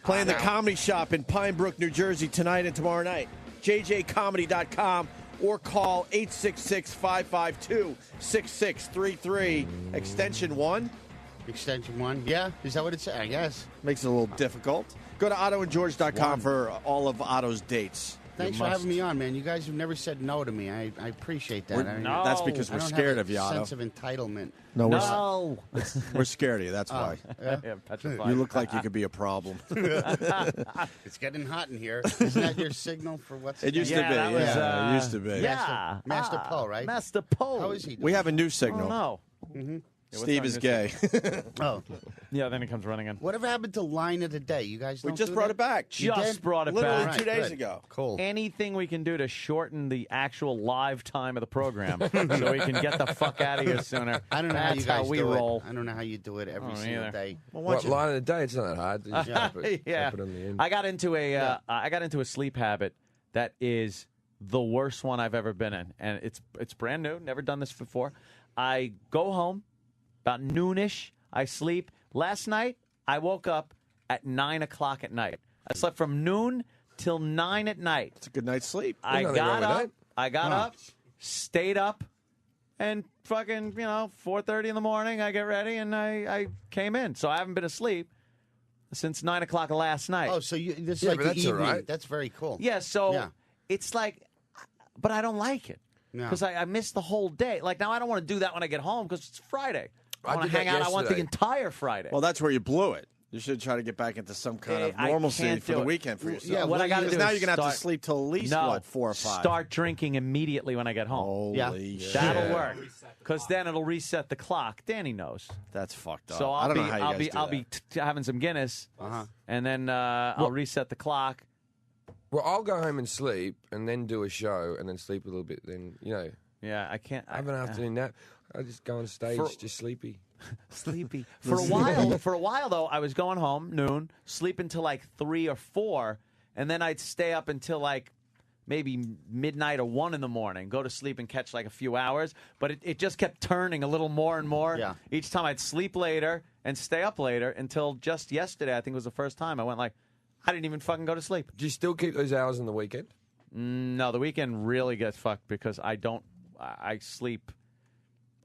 Playing the Comedy Shop in Pine Brook, New Jersey tonight and tomorrow night. JJComedy.com or call 866-552-6633, extension 1. Extension 1, yeah. Is that what it said? I guess. Makes it a little difficult. Go to OttoandGeorge.com for all of Otto's dates. Thanks for having me on, man. You guys have never said no to me. I appreciate that. That's because we're scared of you, Otto. Sense of entitlement. No, we're scared of you. That's why. Yeah? You look like you could be a problem. It's getting hot in here. Isn't that your signal for what's It used to be. It used to be. Yeah. Master Poe, right? Master Poe. How is he doing? We have a new signal. Oh, Mm-hmm. Steve is gay. Oh. Yeah, then he comes running in. Whatever happened to line of the day? You guys We don't just do brought that? it back. Just brought it Literally back. 2 days Good. ago. Cool. Anything we can do to shorten the actual live time of the program so we can get the fuck out of here sooner. I don't know how you That's guys how we do roll. it. I don't know how you do it every I don't single either. day. Well, Line of the day? It's not that hard. You just drop it, Yeah. drop it on the end. I got into a sleep habit that is the worst one I've ever been in, and it's brand new. Never done this before. I go home about noonish. I sleep. Last night I woke up at 9 o'clock at night. I slept from noon till 9 at night. It's a good night's sleep. I nothing wrong got with up. that. I got up, stayed up, and fucking 4:30 in the morning. I get ready and I came in. So I haven't been asleep since 9 o'clock last night. Oh, so this is Yeah, like but the that's all evening. right. That's very cool. Yeah, so Yeah. it's like, but I don't like it No. because I missed the whole day. Like now, I don't want to do that when I get home because it's Friday. I I want did to hang that out. I want the yesterday. entire Friday. Well, that's where you blew it. You should try to get back into some kind of I normalcy can't for do the it. weekend for yourself. Yeah, what I got to do Because now is you're going to have to start- sleep till at least, no, 4 or 5? Start drinking immediately when I get home. Holy Yeah. shit. That'll work because then it'll reset the clock. Danny knows. That's fucked up. So I don't know how you guys do I'll that. be having some Guinness, Uh-huh. and then I'll reset the clock. Well, I'll go home and sleep, and then do a show, and then sleep a little bit. Then Yeah, I can't. have an afternoon nap. I just go on stage, For- just sleepy. Sleepy. For a while though, I was going home noon, sleep until like 3 or 4, and then I'd stay up until like maybe midnight or 1 in the morning, go to sleep and catch like a few hours. But it just kept turning a little more and more. Yeah. Each time I'd sleep later and stay up later until just yesterday, I think was the first time I went like, I didn't even fucking go to sleep. Do you still keep those hours on the weekend? No, the weekend really gets fucked because I sleep.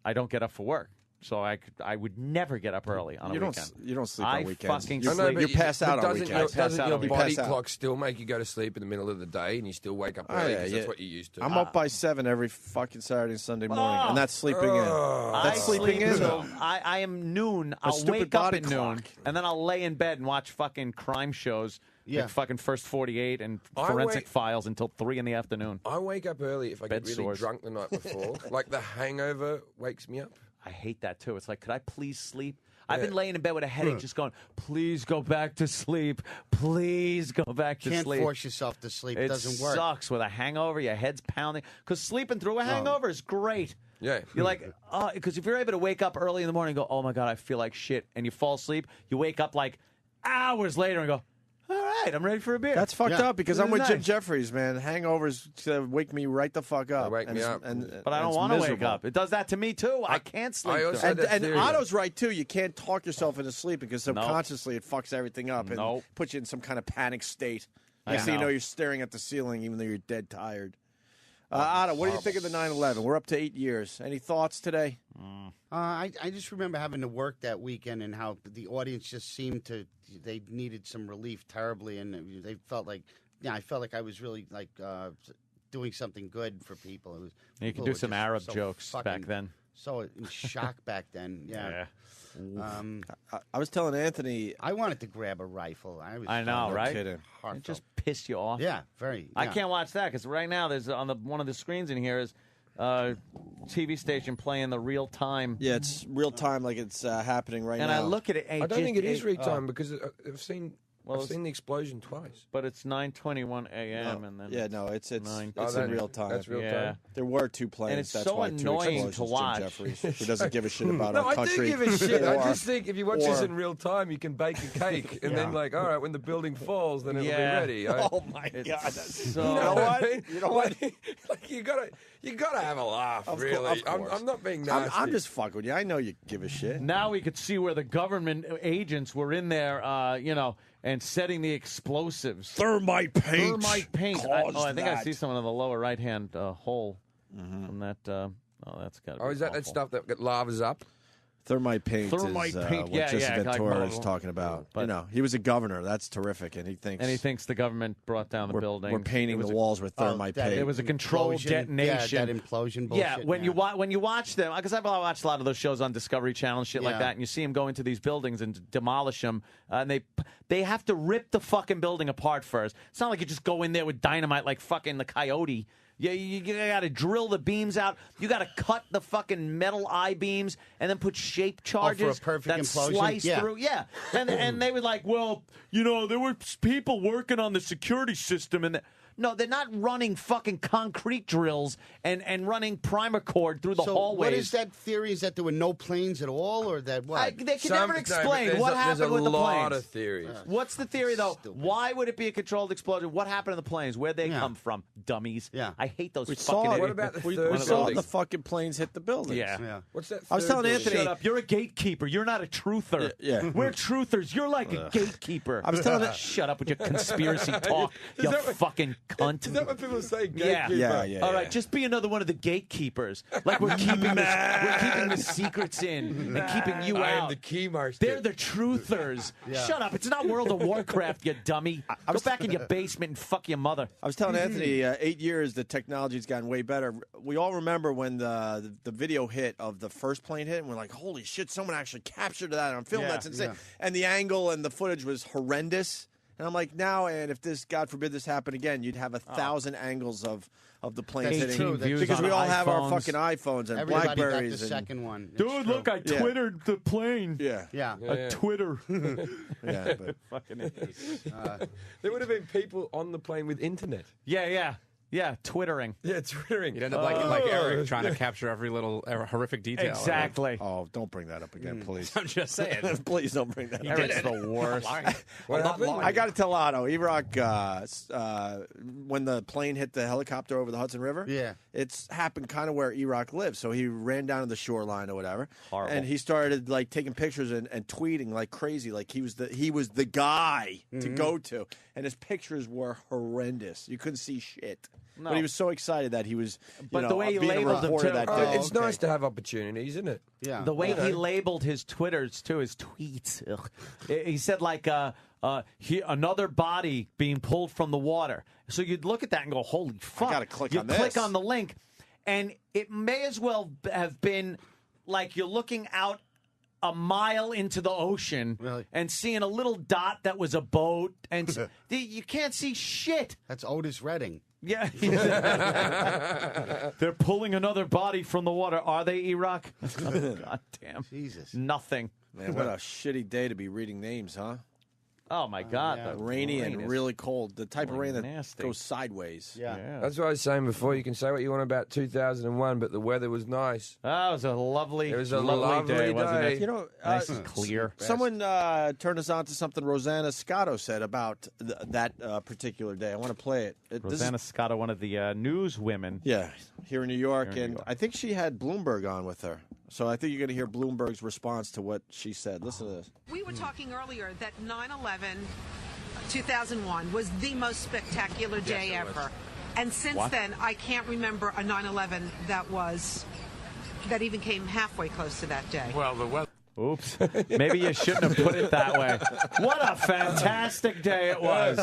I don't get up for work. So I would never get up early on a weekend. You don't sleep I on weekends. fucking You, sleep. you pass out on doesn't weekends. Your, doesn't out your on body weekends. clock still make you go to sleep in the middle of the day and you still wake up Oh, early? yeah, 'Cause yeah. that's what you used to. I'm up by 7 every fucking Saturday and Sunday morning, and that's sleeping in. I That's sleeping sleep in. till I am noon. I'll stupid wake up body at noon, clock. and then I'll lay in bed and watch fucking crime shows. Yeah. Like fucking First 48 and I Forensic wait- Files until 3 in the afternoon. I wake up early if I Bed get really sores. drunk the night before. Like the hangover wakes me up. I hate that too. It's like, could I please sleep? I've Yeah. been laying in bed with a headache, just going, please go back to sleep. Please go back to Can't sleep. force yourself to sleep. It doesn't work. sucks with a hangover. Your head's pounding. Because sleeping through a hangover is great. Yeah. You're like, because if you're able to wake up early in the morning and go, oh my God, I feel like shit, and you fall asleep, you wake up like hours later and go, all right, I'm ready for a beer. That's fucked Yeah. up because This I'm is with Jim nice. Jeffries, man. Hangovers wake me right the fuck up. They wake me it's- up. but I don't it's want to wake miserable. up. It does that to me too. I can't sleep. I through also- it. And, that and theory. Otto's right too. You can't talk yourself into sleep because subconsciously it fucks everything up and Nope. puts you in some kind of panic state. I Next thing you know. know, you're staring at the ceiling even though you're dead tired. Otto, what do you think of the 9/11? We're up to 8 years. Any thoughts today? I just remember having to work that weekend and how the audience just seemed to, they needed some relief terribly, and they felt like, I felt like I was really like doing something good for people. It was You people could do were some just Arab so jokes back fucking- then. So in shock back then, yeah. I was telling Anthony. I wanted to grab a rifle. I know, No right? kidding. It Heartfelt. just pissed you off. Yeah, very. I yeah. can't watch that because right now there's on one of the screens in here is TV station playing the real time. Yeah, it's real time, like it's happening right And now. I look at it. I don't think it is real time because I've seen Well, I've seen the explosion twice. But it's 9:21 a.m. and then Yeah, no, it's 9. it's in real time. That's real Yeah. time. There were 2 planes. And it's that's so why 2 annoying explosions, to Jim watch. Jeffries, who doesn't give a shit about No, our I country. do give a shit. I or- just think if you watch this or- in real time, you can bake a cake, and then like, all right, when the building falls, then it'll Yeah. be ready. Oh my God! That's, so- you know what? You know what? Like you gotta have a laugh. Really, I'm not being nasty. I'm just fucking with you. I know you give a shit. Now we could see where the government agents were in there, and setting the explosives. Thermite paint. Thermite paint. caused I think I that. see someone in the lower right-hand hole from that. That's got to be Oh, is that awful. that stuff that lavas up? Thermite paint Thermite is paint, what yeah, Jesse yeah, Ventura like- is talking about. But- He was a governor. That's terrific, and he thinks the government brought down the building. we're painting It was the a- walls with thermite that- paint. It was a controlled Implosion. detonation. Yeah, that implosion bullshit. Yeah, when you watch them, because I've watched a lot of those shows on Discovery Channel and shit like Yeah. that, and you see them go into these buildings and demolish them, and they have to rip the fucking building apart first. It's not like you just go in there with dynamite like fucking the Coyote. Yeah, you got to drill the beams out. You got to cut the fucking metal I-beams and then put shape charges perfect that implosion? slice Yeah. through. Yeah, and they were like, well, there were people working on the security system, and no, they're not running fucking concrete drills and running primer cord through the So hallways. what is that theory? Is that there were no planes at all, or that what? They can never explain there's what a, happened there's with the a lot planes. of theories. What's the theory, though? Stupid. Why would it be a controlled explosion? What happened to the planes? Where'd they Yeah. come from? Dummies. Yeah. I hate those we fucking saw it. idiots. What about the we third saw building? the fucking planes hit the buildings. Yeah. yeah. What's that? I was third telling building? Anthony- Shut up. You're a gatekeeper. You're not a truther. Yeah. We're truthers. You're like a gatekeeper. I was telling it. Shut up with your conspiracy talk, Is you that what- fucking cunt. Is that what people say? Yeah. Gatekeeper? Yeah. All right, just be another one of the gatekeepers. Like we're keeping the secrets in and keeping you I out. am the key master. They're the truthers. Shut up. It's not World of Warcraft, you dummy. Go back in your basement and fuck your mother. I was telling Anthony, 8 years, the technology's gotten way better. We all remember when the video hit of the first plane hit, and we're like, holy shit, someone actually captured that on film. Yeah, That's insane. yeah. And the angle and the footage was horrendous. And I'm like, now, and if this, God forbid, this happened again, you'd have 1,000 angles of the plane That's hitting. true. That's Because on we all have our iPhones. fucking iPhones and Everybody got the Blackberries. second one. It's Dude, true. look, I Yeah. twittered the plane. Yeah. Yeah. A Twitter. Yeah. But Fucking idiots. There would have been people on the plane with internet. Yeah, twittering. Yeah, twittering. You'd end up like Eric trying to capture every little horrific detail. Exactly. oh, don't bring that up again, please. I'm just saying. Please don't bring that up. Eric's the worst. What happened? I got to tell Otto, E-Rock, when the plane hit the helicopter over the Hudson River, Yeah. it's happened kind of where E-Rock lives. So he ran down to the shoreline or whatever, Horrible. and he started like taking pictures and tweeting like crazy, like he was the guy to go to, and his pictures were horrendous. You couldn't see shit. No. But he was so excited that he was, But the way he being a labeled them, reporter too. that Oh, day. it's nice to have opportunities, isn't it? Yeah. The way he labeled his Twitters, too, his tweets. Ugh. He said, like, another body being pulled from the water. So you'd look at that and go, holy fuck. gotta click you on click this. on the link, and it may as well have been like you're looking out a mile into the ocean Really? and seeing a little dot that was a boat, and you can't see shit. That's Otis Redding. Yeah. They're pulling another body from the water. Are they, E-Rock? Oh, God damn. Jesus. Nothing. Man, what a shitty day to be reading names, huh? Oh, my God. yeah. the Rainy rain and is really cold. The type of really rain that nasty. goes sideways. Yeah. That's what I was saying before. You can say what you want about 2001, but the weather was nice. Oh, it was a lovely, It was a lovely day, lovely wasn't day. it? You know, Nice and clear. someone turned us on to something Rosanna Scotto said about that particular day. I want to play it. This is- Rosanna Scotto, one of the news women. yeah, here in New York, Here in New and York. I think she had Bloomberg on with her. So I think you're going to hear Bloomberg's response to what she said. Listen to this. We were talking earlier that 9/11, 2001 was the most spectacular day ever. And since What? then, I can't remember a 9/11 that even came halfway close to that day. Well, the weather. Oops. Maybe you shouldn't have put it that way. What a fantastic day it was.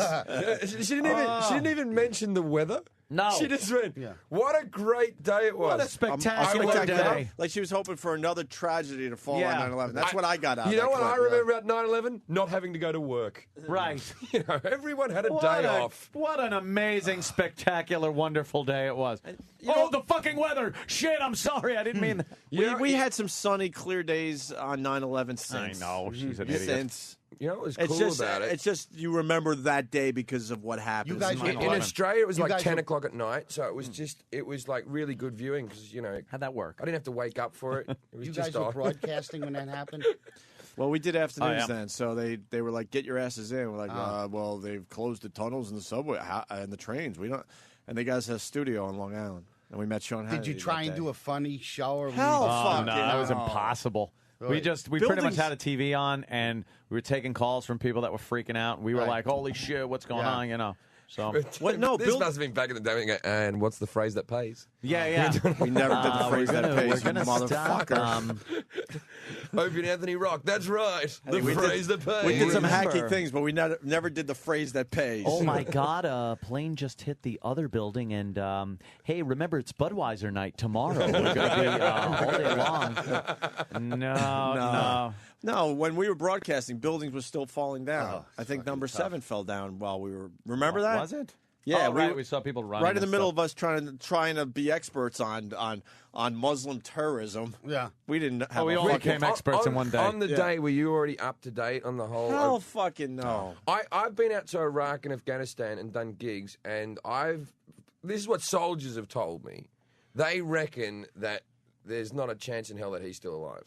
She didn't even mention the weather. No. She just went, what a great day it was. What a spectacular Spectacular. day. Like she was hoping for another tragedy to fall Yeah. on 9/11. That's what I got out of You know that what I clip, really. remember about 9/11? Not having to go to work. Right. You know, everyone had a day off. What an amazing, spectacular, wonderful day it was. Oh, the fucking weather. Shit, I'm sorry. I didn't mean that. We had some sunny, clear days on 9/11 I since. know. She's an idiot. Since. You know what was It's cool just, about it? it's just you remember that day because of what happened. You guys were- In Australia, it was You like guys 10 were- o'clock at night, so it was like really good viewing because, you know, How'd that work? I didn't have to wake up for it. It was You just guys were on. broadcasting when that happened? Well, we did afternoons Oh, yeah. then, so they were like, "Get your asses in." We're like, "Well, they've closed the tunnels and the subway and the trains. We don't." And they got us a studio on Long Island, and we met Sean Hannity. Did you try and do a funny show? Or Hell, Oh, fuck no, you that was know. impossible. We pretty much Buildings- had a TV on, and we were taking calls from people that were freaking out. We were like, "Holy shit, what's going on?" You know. So What? No, This must have been back in the day. When you go, and what's the phrase that pays? yeah. we never did the phrase that pays, We're you gonna motherfucker. Opie and Anthony rock. That's right. The we phrase that pays. We did some hacky Remember. things, but we never did the phrase that pays. Oh my God! A plane just hit the other building, and hey, remember it's Budweiser night tomorrow. We're going to be all day long. No, when we were broadcasting, buildings were still falling down. Oh, I think fucking number tough. 7 fell down while we were. Remember that? Was it? Yeah, Oh, right. We saw people running. right in the and middle stuff. of us trying to be experts on Muslim terrorism. Yeah. We didn't have. we a all fucking- became experts in one day. On the day, were you already up to date on the whole? Hell, fucking no. I've been out to Iraq and Afghanistan and done gigs, and this is what soldiers have told me. They reckon that there's not a chance in hell that he's still alive.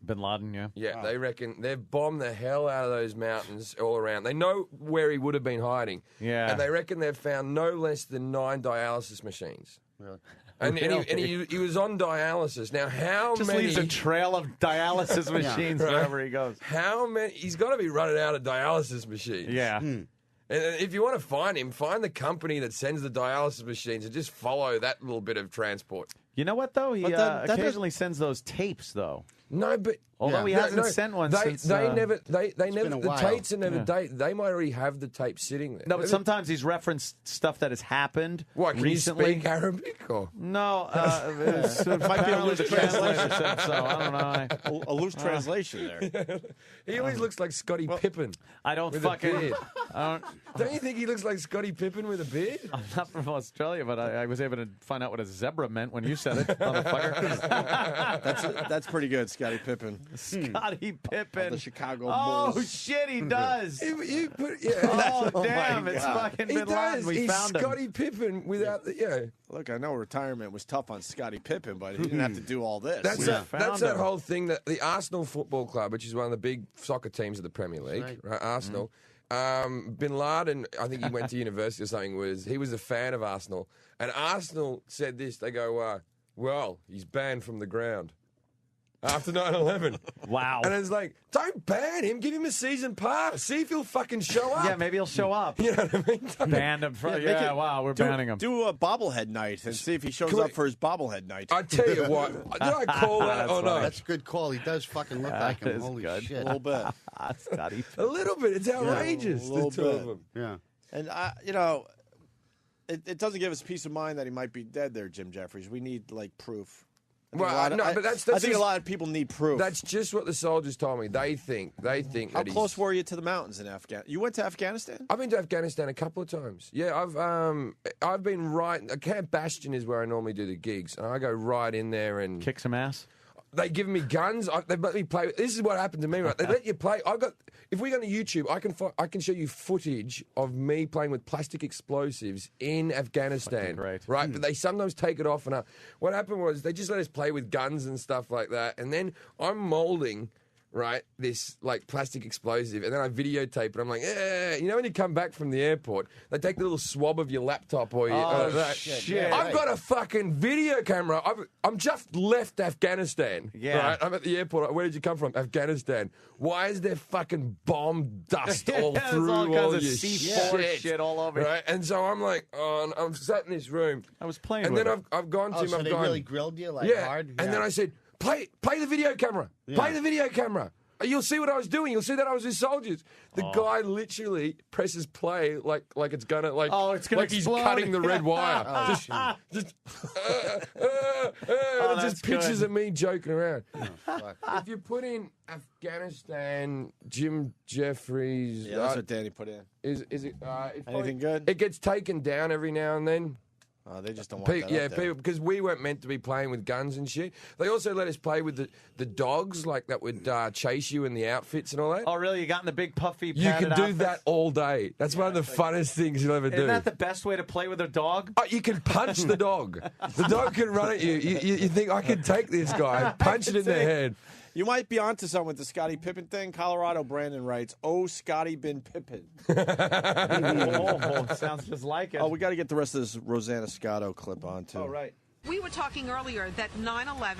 Bin Laden, yeah. Yeah, they reckon they've bombed the hell out of those mountains all around. They know where he would have been hiding. Yeah. And they reckon they've found no less than 9 dialysis machines. Really? And he was on dialysis. Now, how Just many... leaves a trail of dialysis machines right. wherever he goes. How many... He's got to be running out of dialysis machines. Yeah. And if you want to find him, find the company that sends the dialysis machines and just follow that little bit of transport. You know what though? He But that occasionally sends those tapes though. No, but Although he hasn't sent one they, since. they never been a the while. tapes are never dated. They might already have the tape sitting there. No, but sometimes he's referenced stuff that has happened What, can recently. you speak Arabic or? No, apparently the translator said so. I don't know. A loose translation there. He always looks like Scottie Pippen. I don't With a fucking. beard. I Don't you think he looks like Scottie Pippen with a beard? am not from Australia, but I was able to find out what a zebra meant when you said it, motherfucker. That's pretty good, Scottie Pippen. Scottie Pippen. The Chicago Oh Bulls. shit, he does. You put, yeah. Oh, Oh, damn! my It's God. fucking He Bin Laden. does. We He's found him. Scottie Pippen without the, yeah. Look, I know retirement was tough on Scottie Pippen, but he didn't have to do all this. That's Yeah. that's Found that him. whole thing that the Arsenal Football Club, which is one of the big soccer teams of the Premier League, Right. right? Arsenal. Bin Laden, I think he went to university or something. He was a fan of Arsenal, and Arsenal said this. They go, "Well, he's banned from the ground after 9/11." Wow. And it's like, don't ban him. Give him a season pass. See if he'll fucking show up. Yeah, maybe he'll show up. You know what I mean? Banned him from. make Yeah, it- wow, we're do, banning him. Do a bobblehead night and see if he shows Can we- up for his bobblehead night. I tell you what. Did I call that That's or not? That's a good call. He does fucking look like That him. is Holy good. shit. a little bit. Scotty. A little bit. It's outrageous. a little the two of bit. them. Yeah. And, it doesn't give us peace of mind that he might be dead there, Jim Jeffries. We need, like, proof. I think Well, a lot of- no, but that's I think just- a lot of people need proof. That's just what the soldiers told me. They think How that he's... close were you to the mountains in Afghanistan? You went to Afghanistan? I've been to Afghanistan a couple of times. Yeah, I've been right. Camp Bastion is where I normally do the gigs, and I go right in there and Kick some ass. they give me guns. They let me play. This is what happened to me. Right, they let you play. If we go to YouTube, I can show you footage of me playing with plastic explosives in Afghanistan. Great. Right, but they sometimes take it off. And what happened was they just let us play with guns and stuff like that. And then I'm molding. Right, this like plastic explosive, and then I videotape it. I'm like, you know, when you come back from the airport, they take the little swab of your laptop or your. shit. I've got a fucking video camera. I'm just left Afghanistan. Yeah. Right? I'm at the airport. Where did you come from? Afghanistan. Why is there fucking bomb dust all There's through all kinds all of your C4 shit all over. Right, and so I'm like, and I'm sat in this room, I was playing and with then it. I've gone to Oh, him. so I've they gone, really grilled you like yeah, hard? and then I said, play the video camera. Play the video camera. You'll see what I was doing. You'll see that I was with soldiers. The guy literally presses play like it's gonna like it's gonna like explode. he's cutting the red wire. Oh, just that's just pictures good. of me joking around. Fuck. If you put in Afghanistan, Jim Jeffries, Yeah, that's what Danny put in. is it? It's probably- Anything good? It gets taken down every now and then. They just don't want that up there. People, because we weren't meant to be playing with guns and shit. They also let us play with the dogs, like that would chase you in the outfits and all that. Oh, really? You got in the big puffy you can padded do outfits? that all day. That's one of the funnest things you'll ever do. Isn't that the best way to play with a dog? Oh, you can punch the dog. The dog can run at you. You think, I can take this guy, punch it in the head. You might be onto something with the Scottie Pippen thing. Colorado Brandon writes, "Oh, Scottie been Pippen." Oh, sounds just like it. Oh, we got to get the rest of this Rosanna Scotto clip on too. Oh, right. We were talking earlier that 9/11,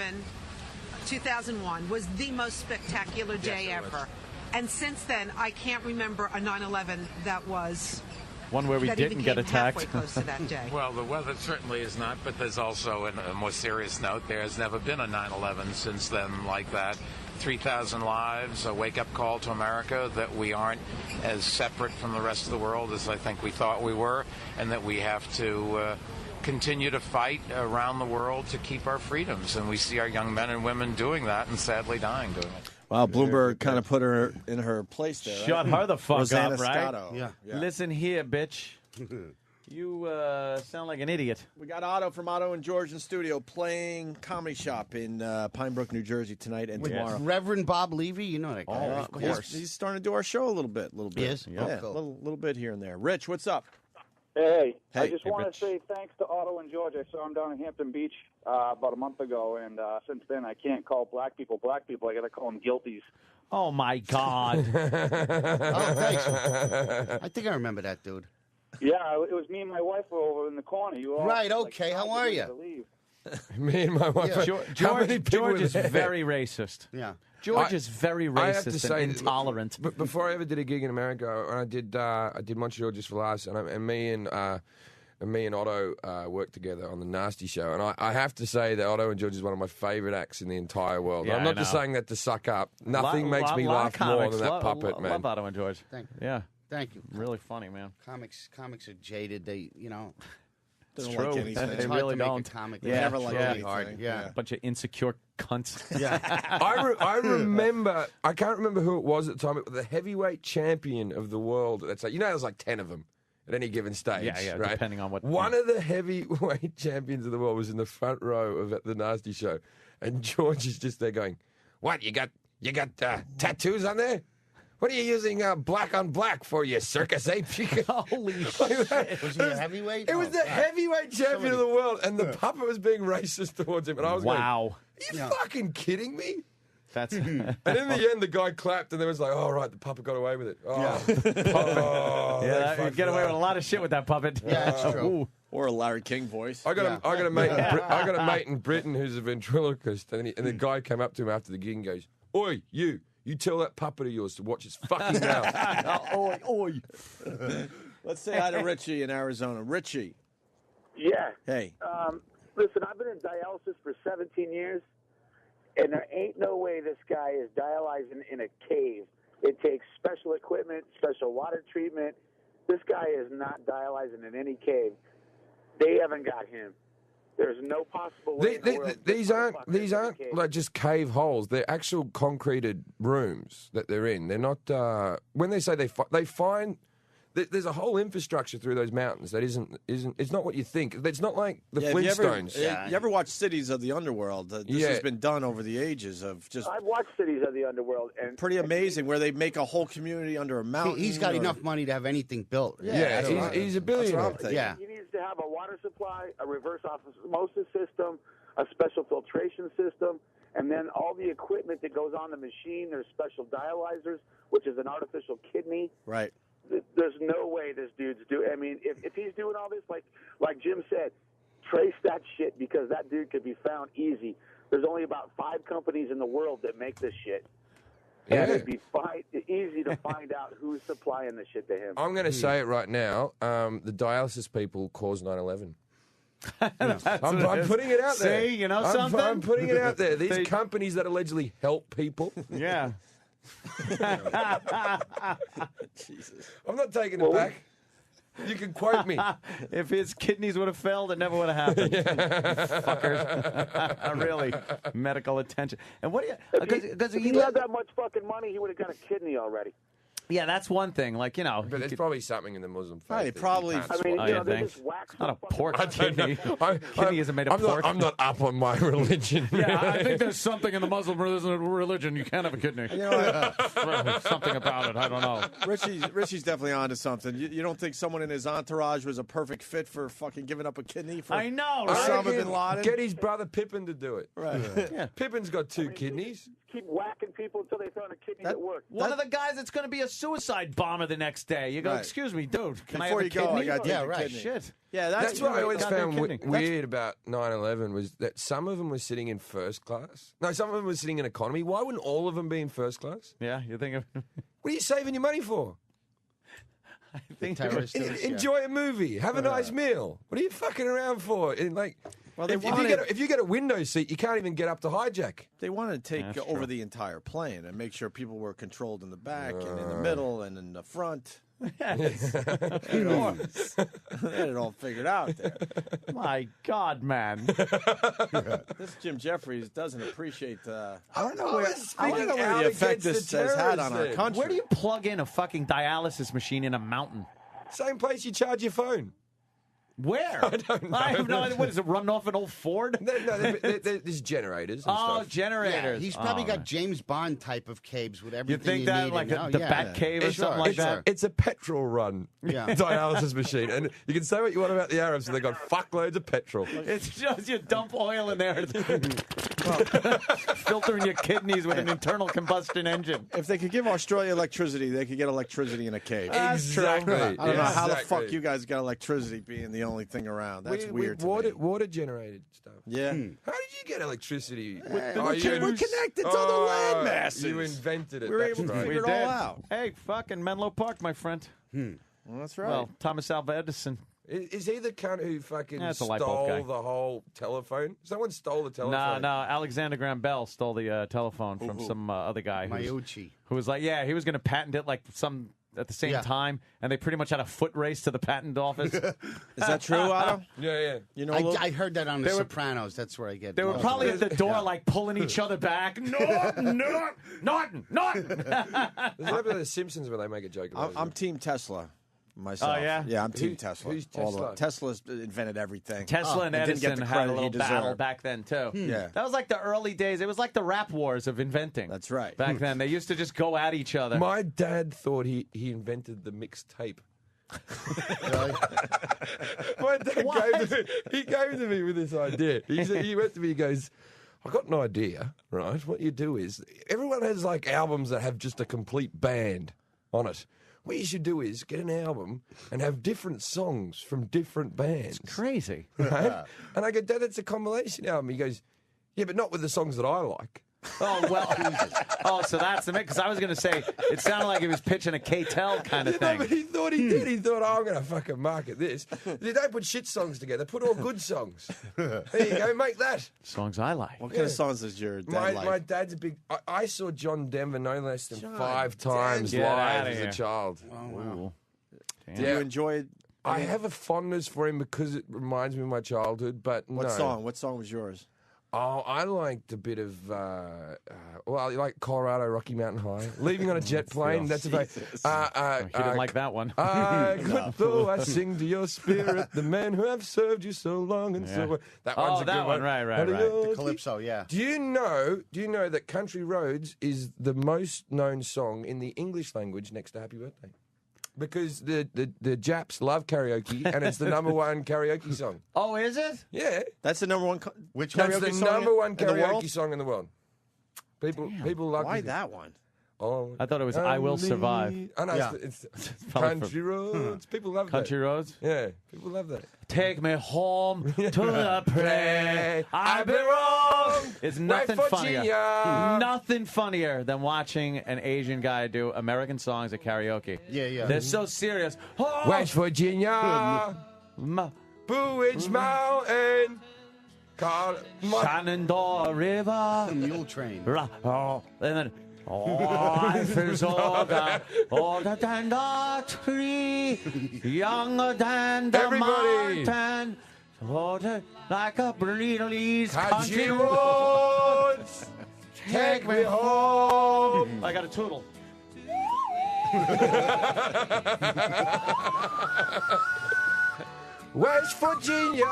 2001 was the most spectacular day ever. And since then, I can't remember a 9/11 that was One where we that didn't even get came attacked. halfway close to that day. Well, the weather certainly is not, but there's also, on a more serious note, there has never been a 9/11 since then like that. 3,000 lives, a wake-up call to America that we aren't as separate from the rest of the world as I think we thought we were, and that we have to continue to fight around the world to keep our freedoms. And we see our young men and women doing that and sadly dying doing it. Wow, Bloomberg kind of put her in her place there. Shut her the fuck Rosanna up, right? Scotto. Yeah. Listen here, bitch. You sound like an idiot. We got Otto from Otto and George in studio playing Comedy Shop in Pine Brook, New Jersey tonight and With tomorrow. Reverend Bob Levy, you know that guy. Oh, right? of course. He's starting to do our show a little bit. He is? Yeah, Oh, cool. little bit here and there. Rich, what's up? Hey, Hey, I just hey, want Rich. to say thanks to Otto and George. I saw him down in Hampton Beach about a month ago, and since then I can't call black people. I got to call them guilties. Oh, my God. Oh, thanks. I think I remember that dude. Yeah, it was me and my wife were over in the corner. You were all, Right, like, okay, how trying are to you? get to leave. Me and my wife. Yeah. How many people George were is there? very racist. Yeah. George is very I have to racist say, and intolerant. But before I ever did a gig in America, when I did Montreal Just for Laughs, and me and Otto worked together on the Nasty Show, and I have to say that Otto and George is one of my favourite acts in the entire world. Yeah, I'm I not just know. saying that to suck up. Nothing makes me Lot of laugh more comics than that puppet, man. Love Otto and George. Thank you. Yeah, Thank you. really funny, man. Comics are jaded. They, Doesn't It's like true. anything. They it's hard really to make don't. a comic. Yeah, Never like yeah. anything. hard. Yeah. Bunch of insecure cunts. I remember, I can't remember who it was at the time, but the heavyweight champion of the world. That's like, there's like 10 of them at any given stage. Yeah, right? depending on what- One of the heavyweight champions of the world was in the front row of the Nasty Show, and George is just there going, "What you got tattoos on there? What are you using black on black for, you circus ape?" Holy Like shit. that. Was he a heavyweight? It was Oh, the God. heavyweight champion of the world, and the puppet was being racist towards him. And I was Wow. going, "Are you fucking kidding me?" That's And in the end, the guy clapped, and there was like, "Oh, right, the puppet got away with it." Oh, oh, yeah, they you fucked get away it with a up. lot of shit with that puppet. Yeah, that's true. Ooh. Or a Larry King voice. I got Yeah. a mate. I got a mate in Britain who's a ventriloquist, and the guy came up to him after the gig and goes, "Oi, you tell that puppet of yours to watch his fucking mouth." Oi, oi. Let's say hi to Richie in Arizona. Richie, Yeah. hey. Listen, I've been in dialysis for 17 years, and there ain't no way this guy is dialyzing in a cave. It takes special equipment, special water treatment. This guy is not dialyzing in any cave. They haven't got him. There's no possible way. in the world These this aren't motherfucker is in a cave. like just cave holes. They're actual concreted rooms that they're in. They're not. When they say they find. There's a whole infrastructure through those mountains that isn't. It's not what you think. It's not like the Yeah, Flintstones. you ever watch Cities of the Underworld? This Yeah. has been done over the ages of just I've watched Cities of the Underworld, and pretty amazing where they make a whole community under a mountain. He's got or- enough money to have anything built. Yeah, that's what I- he's a that's what billionaire. I'm thinking. Yeah. He needs to have a water supply, a reverse osmosis system, a special filtration system, and then all the equipment that goes on the machine. There's special dialyzers, which is an artificial kidney. Right. There's no way this dude's doing. I mean, if he's doing all this, like Jim said, trace that shit because that dude could be found easy. There's only about 5 companies in the world that make this shit. Yeah. And it'd be easy to find out who's supplying the shit to him. I'm going to say it right now. The dialysis people caused 9/11. I'm putting it out there. See, you know I'm something? putting it out there. These They- companies that allegedly help people. Yeah. Jesus. I'm not taking it back. You can quote me. If his kidneys would have failed, it never would have happened. Fuckers. Really. Medical attention. And what do you... Because If he had that much fucking money, he would have got a kidney already. yeah, that's one thing. Like, you know... But there's probably something in the Muslim faith. Right, that probably- you can't I mean, Oh, you you know, they think? just wax Not a the fucking- pork kidney. Kidney isn't made of I'm pork. I'm not up on my religion. Yeah, I think there's something in the Muslim religion. You can't have a kidney. Something about it. I don't know. Richie's definitely onto something. You don't think someone in his entourage was a perfect fit for fucking giving up a kidney for I know, Osama right? bin Laden? Get his brother Pippin to do it. Right. Yeah. Pippin's got 2 kidneys. keep whacking people until they throw in a kidney at work. One of the guys that's going to be a suicide bomber the next day. You go, Right. excuse me, dude, can I Before have a you go, kidney? I gotta take yeah, your right. kidney. Shit. Yeah, That's what I always goddamn found kidney. weird about 9/11 was that some of them were sitting in first class. No, some of them were sitting in economy. Why wouldn't all of them be in first class? Yeah, you think of... What are you saving your money for? I think terrorists do this, yeah. Enjoy a movie. Have a nice meal. What are you fucking around for? And like, Well, they if you wanted- if you get a window seat, you can't even get up to hijack. They wanted to take That's over true. the entire plane and make sure people were controlled in the back and in the middle and in the front. Yes. They had it all figured out there. My God, man. This Jim Jeffries doesn't appreciate the. I don't know where the effect this has had on our country. Where do you plug in a fucking dialysis machine in a mountain? Same place you charge your phone. Where? I don't know. I have no idea. What is it? Running off an old Ford? There's generators. And Oh, stuff. generators. Yeah, he's probably Oh, got man. James Bond type of caves with You everything think that need like and now. the Yeah. Bat Cave or It's something sure, like it's that? sure. It's a petrol run Yeah. dialysis machine, and you can say what you want about the Arabs, and they've got fuckloads of petrol. It's just you dump oil in there, filtering your kidneys with an internal combustion engine. If they could give Australia electricity, they could get electricity in a cave. Exactly. I don't know how the Exactly. fuck you guys got electricity being the only thing around. That's We weird to me. water generated stuff. Yeah. How did you get electricity? We're connected to the land masses. You invented it. We were That's able to right. figure it all out. Hey, fucking Menlo Park, my friend. Well, that's right. Well, Thomas Alva Edison. Is he the cunt who fucking Yeah, it's a light bulb guy. stole the whole telephone? Someone stole the No, telephone. Alexander Graham Bell stole the telephone from some other guy Maiucci. who was like, yeah, he was going to patent it like some at the same Yeah. time, and they pretty much had a foot race to the patent office. Is that true, Otto? Yeah. You know, a little- I heard that on The Sopranos. That's where I get. They were most probably of at it. the door, like pulling each other back. Norton. There's an episode of The Simpsons where they make a joke about I'm Team Tesla myself. Oh, yeah? Yeah, I'm Team Tesla. who's All the way. Tesla? Tesla's invented everything. Tesla and He didn't get Edison the had a credit he little battle deserved. back then too. Yeah. That was like the early days. It was like the rap wars of inventing. That's right. Back then, they used to just go at each other. My dad thought he invented the mixtape. Really? My dad came to me with this idea. He went to me, he goes, I got an idea, right? What you do is, everyone has like albums that have just a complete band on it. What you should do is get an album and have different songs from different bands. Crazy. Right? And I go, Dad, that's a compilation album. He goes, yeah, but not with the songs that I like. Oh, well. Oh, so that's the mix. Because I was going to say, it sounded like he was pitching a K-Tel kind of You know, thing. but he thought he did. He thought, oh, I'm going to fucking market this. You don't put shit songs together. Put all good songs. There you go. Make that. Songs I like. What kind of songs does your dad like? My dad's a big... I saw John Denver no less than 5 times Get live outta as here. a child. Ooh. Do you enjoy? I have a fondness for him because it reminds me of my childhood, but What no. song? What song was yours? Oh, I liked a bit of, well, I like Colorado, Rocky Mountain High. Leaving on a jet plane, that's about... He didn't like that one. Good though I sing to your spirit, the men who have served you so long and so well. That Oh, one's a that good one, right. The Calypso, yeah. Do you know that Country Roads is the most known song in the English language next to Happy Birthday? Because the Japs love karaoke, and it's the number one karaoke song. Oh, is it? Yeah. That's the number one. Which That's karaoke the song number one in the world? karaoke song in the world. People love Why it. that one? Oh, I thought it was I Will Survive. Oh, no, Yeah. it's probably Country Roads. People love Country that. Roads? Yeah, people love that. Take me home to the play. I belong. It's nothing West funnier. Virginia. Nothing funnier than watching an Asian guy do American songs at karaoke. Yeah. They're so serious. Oh, West Virginia, Blue Ridge Mountain, Shenandoah River. The Mule Train. And then life is older than the tree, younger than the Everybody. mountain, older like a breeze. Country Roads, take me home. I got a tootle. West Virginia.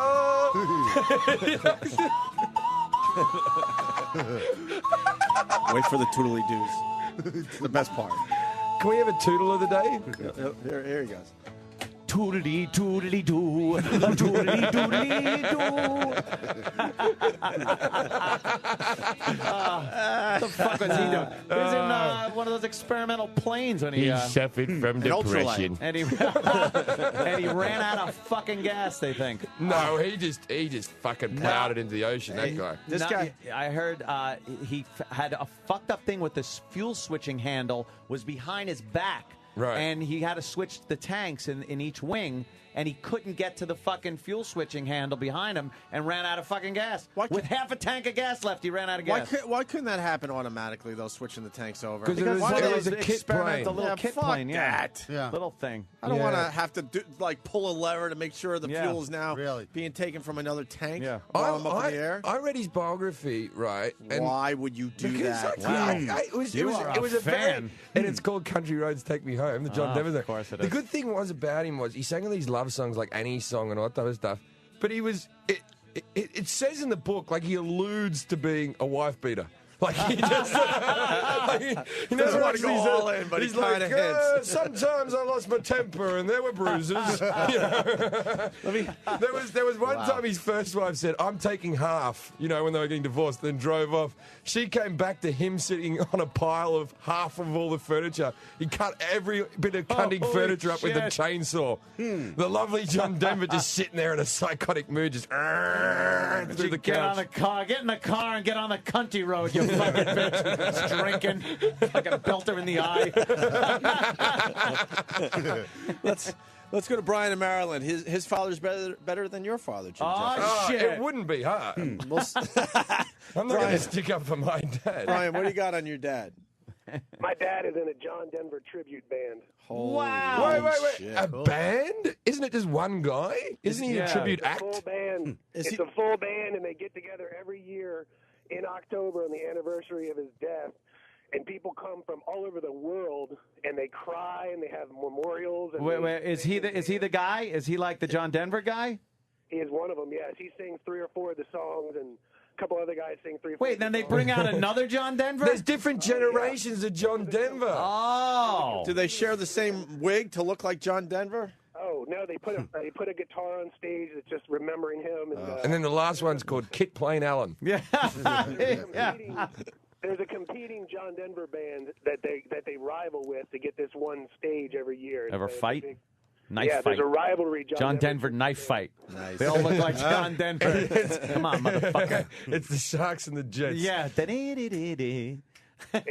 Wait for the tootly doos. It's the best part. Can we have a tootle of the day? Here he goes. toodly doodly doo, toodly doodly doo. What the fuck was he doing? He was in one of those experimental planes when he suffered from depression. and he ran out of fucking gas. They think. No, he just fucking plowed it into the ocean. That guy. This guy. I heard he had a fucked up thing with this fuel switching handle was behind his back. Right. And he had to switch the tanks in each wing, and he couldn't get to the fucking fuel switching handle behind him and ran out of fucking gas. With half a tank of gas left, he ran out of gas. Why couldn't that happen automatically, though, switching the tanks over? Because it was a kit plane. A little kit plane, that. Yeah. Little thing. I don't want to have to pull a lever to make sure the Yeah. fuel is now Really? being taken from another tank Yeah. while I'm up in the air. I read his biography, right? And Why would you do because that? it was You a are a fan. fan. And it's called Country Roads Take Me Home, the John Denver song. Of course it The is. good thing was about him was he sang all these love songs like Annie's Song and all that type of stuff. But he was it says in the book like he alludes to being a wife beater. Like he just he never want to go actually all said- in, but he he's like, kinda hints. sometimes I lost my temper and there were bruises. You know? There was one time his first wife said, "I'm taking half," you know, when they were getting divorced, then drove off. She came back to him sitting on a pile of half of all the furniture. He cut every bit of cunning Holy furniture up with a shit. chainsaw. The lovely John Denver just sitting there in a psychotic mood, just through the Get on couch. the car, get in the car, and get on the country road, you fucking bitch. Just drinking, fucking belt her in the eye. Let's go to Brian in Maryland. His father's better than your father, Jim Jeffries. Oh, shit. it wouldn't be hard. I'm not going to stick up for my dad. Brian, what do you got on your dad? My dad is in a John Denver tribute band. Wow. Wait. shit. A band? Isn't it just one guy? Isn't he a tribute It's a full act? band. It's a full band, and they get together every year in October on the anniversary of his death. And people come from all over the world, and they cry, and they have memorials. And Wait, is he the guy? Is he like the John Denver guy? He is one of them, yes. He sings 3 or 4 of the songs, and a couple other guys sing 3 or 4 Wait, of the then they songs. bring out another John Denver? There's different generations of John Denver. Oh. Do they share the same wig to look like John Denver? Oh, no, they put a guitar on stage that's just remembering him. And then the last one's called Kit Plain Allen. Yeah. There's a competing John Denver band that they rival with to get this one stage every year. Ever It's a fight? big- Knife fight. there's a rivalry. John Denver knife fight. Nice. They all look like John Denver. Come on, motherfucker. It's the Sharks and the Jets. Yeah. And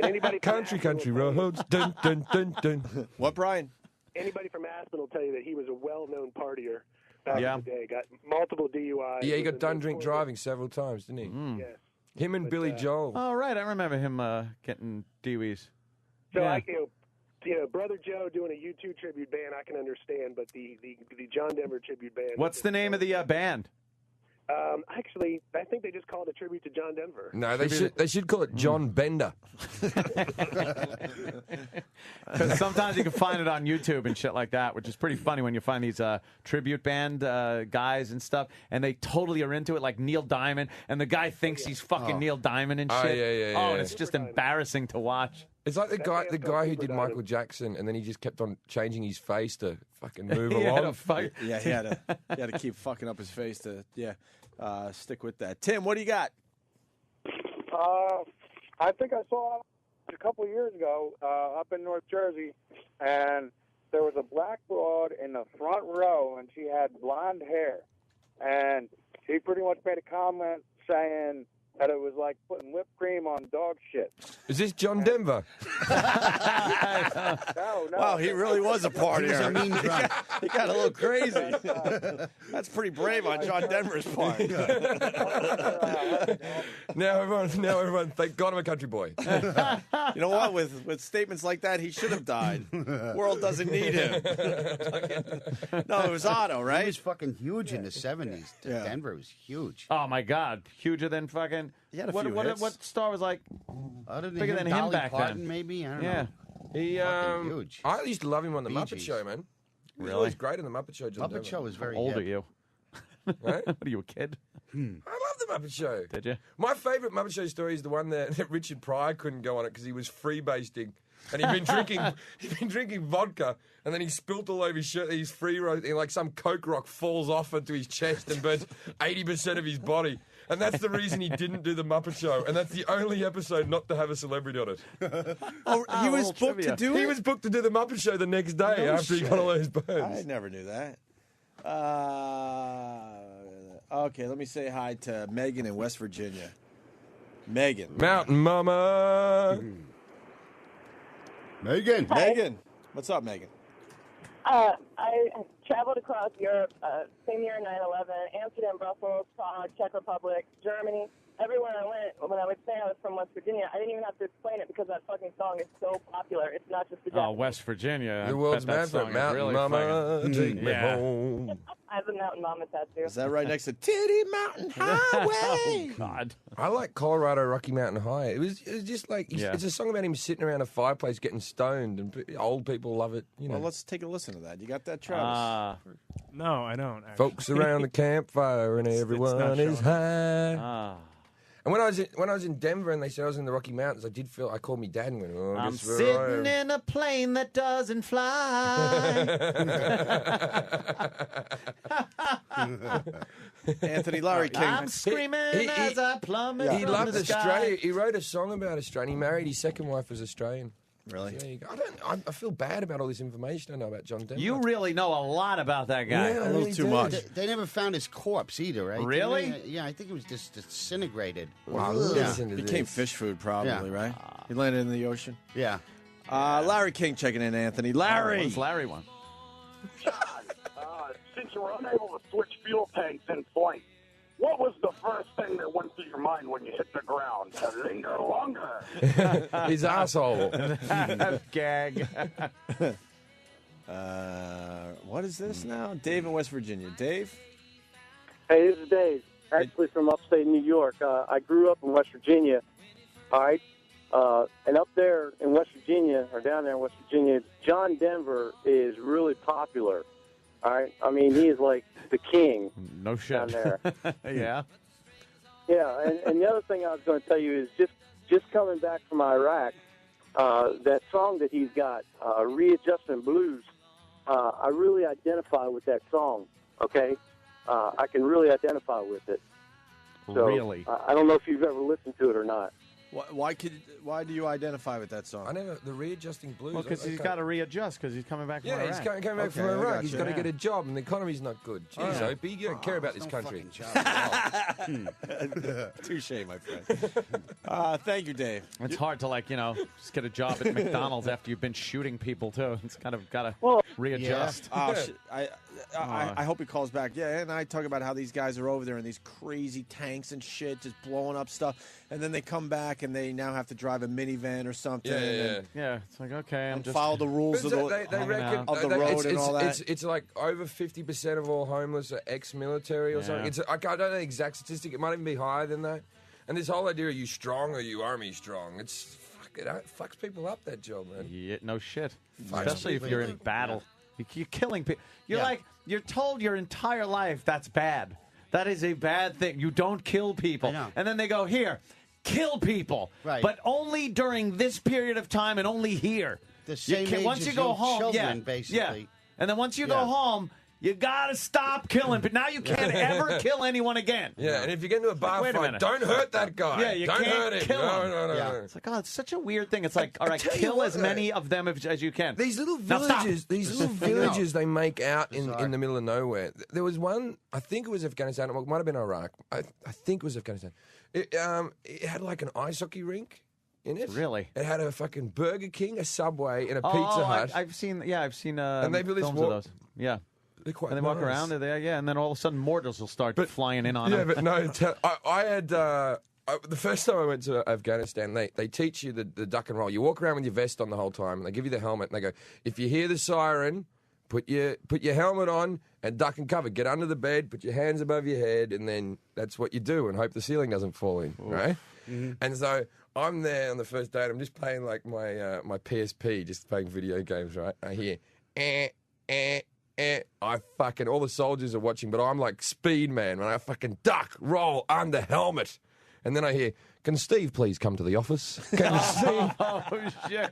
anybody from Country Aspen will tell you- roads. Dun, dun, dun, dun. What, Brian? Anybody from Aspen will tell you that he was a well-known partier back Yeah. in the day. Got multiple DUIs. Yeah, he got Was done a drink notorious- driving several times, didn't he? Yes. Him and Billy Joel. Oh, right. I remember him getting DWIs. So Yeah. Brother Joe doing a U2 tribute band, I can understand, but the John Denver tribute band. What's the name of the band? Actually, I think they just called it a tribute to John Denver. No, they should call it John Bender. Because sometimes you can find it on YouTube and shit like that, which is pretty funny when you find these tribute band guys and stuff, and they totally are into it, like Neil Diamond, and the guy thinks he's fucking Neil Diamond and Oh, shit. yeah. Oh, and it's just embarrassing to watch. It's like the guy who did Super Michael Diamond. Jackson, and then he just kept on changing his face to fucking move He had along. a fuck- Yeah, he had to keep fucking up his face to stick with that. Tim, what do you got? I think I saw a couple of years ago up in North Jersey, and there was a black broad in the front row, and she had blonde hair. And he pretty much made a comment saying that it was like putting whipped cream on dog shit. Is this John Denver? No. Wow, he really was a partier. He was a mean drunk. He got a little crazy. That's pretty brave on John Denver's part. Now everyone, thank God I'm a country boy. You know what? With statements like that, he should have died. World doesn't need him. No, it was Otto, He right? was fucking huge in the 70s. Yeah. Denver was huge. Oh, my God. Huger than fucking... He had a what, few what, hits. what star was like... Other than Bigger him, than him Dolly back then. Parton, maybe? I don't Yeah. know. He, Fucking huge. I used to love him on the Bee Muppet Gees. Show, man. He was Really? always great on the Muppet Show. John Muppet Denver. Show was very How old hip. are you? Right? What are you, a kid? I love the Muppet Show. Did you? My favourite Muppet Show story is the one that Richard Pryor couldn't go on it because he was freebasing And he'd been drinking vodka, and then he spilt all over his shirt. He's free roasting, like some coke rock falls off into his chest and burns 80% of his body. And that's the reason he didn't do the Muppet Show. And that's the only episode not to have a celebrity on it. He was booked to do it? He was booked to do the Muppet Show the next day after he got all those burns. I never knew that. Okay, let me say hi to Megan in West Virginia. Megan. Mountain Mama. Megan. Megan. What's up, Megan? I traveled across Europe, same year 9/11, Amsterdam, Brussels, Prague, Czech Republic, Germany. Everywhere I went, when I would say I was from West Virginia, I didn't even have to explain it because that fucking song is so popular. It's not just the Japanese. West Virginia. The world's bet that man song from is Mountain really Mama. fucking- Take me Yeah. home. I have a Mountain Mama tattoo. Is that right next to Titty Mountain Highway? Oh, God. I like Colorado Rocky Mountain High. It was just like Yeah. it's a song about him sitting around a fireplace getting stoned, and old people love it. You know, Well, let's take a listen to that. You got that, Travis? No, I don't. Actually. folks around the campfire and everyone not is showing. high. And when I was in Denver and they said I was in the Rocky Mountains, I did feel I called me dad and went, "Oh, I'm guess where I am." sitting in a plane that doesn't fly. Anthony Larry King. I'm screaming as I plummet He from loved the sky. Australia. He wrote a song about Australia. He married his second wife was Australian. Really? So there you go. I feel bad about all this information I know about John Denver. You really know a lot about that guy. Yeah, I A little really too do. much. They never found his corpse either, right? Didn't Really? they? Yeah, I think it was just disintegrated. Wow, Yeah. listen to Became this. fish food, probably, Yeah. right? He landed in the ocean. Yeah. Larry King checking in, Anthony. Larry. What's Larry one? Since you were unable to switch fuel tanks in flight, what was the first thing that went through your mind when you hit the ground? To linger longer. His asshole. Gag. What is this now? Dave in West Virginia. Dave? Hey, this is Dave, actually from upstate New York. I grew up in West Virginia, all right? And up there in West Virginia, or down there in West Virginia, John Denver is really popular, all right? I mean, he is like the king No shit. down there. Yeah. Yeah, and the other thing I was going to tell you is just coming back from Iraq, that song that he's got, Readjustment Blues, I really identify with that song, okay? I can really identify with it. So, Really? I don't know if you've ever listened to it or not. Why do you identify with that song? I never the readjusting blues. Well, because he's got to readjust because he's coming back from Yeah, Iraq. he's coming back from Okay, I Iraq. got He's you. got to Yeah. get a job, and the economy's not good. Jeez, Yeah. Opie, you don't care about this country. Touche, my friend. Thank you, Dave. It's hard to just get a job at McDonald's after you've been shooting people too. It's kind of got to readjust. Oh, shit. I hope he calls back. Yeah, and I talk about how these guys are over there in these crazy tanks and shit, just blowing up stuff, and then they come back and they now have to drive a minivan or something. and Yeah, it's like okay, I'm and just follow the rules of the of the road and all that. It's like over 50% of all homeless are ex-military or something. Yeah. I don't know the exact statistic. It might even be higher than that. And this whole idea, are you strong or are you army strong? It fucks people up, that job, man. Yeah, no shit. Fucks Especially if you're in completely. battle. You're killing people. Yeah. You're told your entire life that's bad. That is a bad thing. You don't kill people. I know. And then they go, here, kill people. Right. But only during this period of time and only here. The same age once as you go your home, children, yeah, basically. Yeah. And then once you go Yeah. home, you got to stop killing. But now you can't ever kill anyone again. Yeah, and if you get into a bar wait a fight, minute. don't hurt that guy. Yeah, you don't can't hurt him. kill him. No. Yeah. It's like, oh, it's such a weird thing. It's like, all right, tell you kill what, as many of them as you can. These little Now stop. villages, they make out in Bizarre. the middle of nowhere. There was one, I think it was Afghanistan. It might have been Iraq. I think it was Afghanistan. It had like an ice hockey rink in it. Really? It had a fucking Burger King, a Subway, and a Oh, Pizza Hut. I've seen And they built this films wall- of those. Yeah. They're quite And they walk nice. around, they're there, yeah, and then all of a sudden mortals will start flying in on Yeah, them. but no, I had the first time I went to Afghanistan, they teach you the duck and roll. You walk around with your vest on the whole time, and they give you the helmet, and they go, if you hear the siren, put your helmet on and duck and cover. Get under the bed, put your hands above your head, and then that's what you do, and hope the ceiling doesn't fall in, right? Mm-hmm. And so I'm there on the first day, and I'm just playing like my PSP, just playing video games, right? I hear, I fucking, all the soldiers are watching, but I'm like Speed Man, when I fucking duck, roll, under helmet. And then I hear, Can Steve please come to the office? Can Steve? Oh, shit.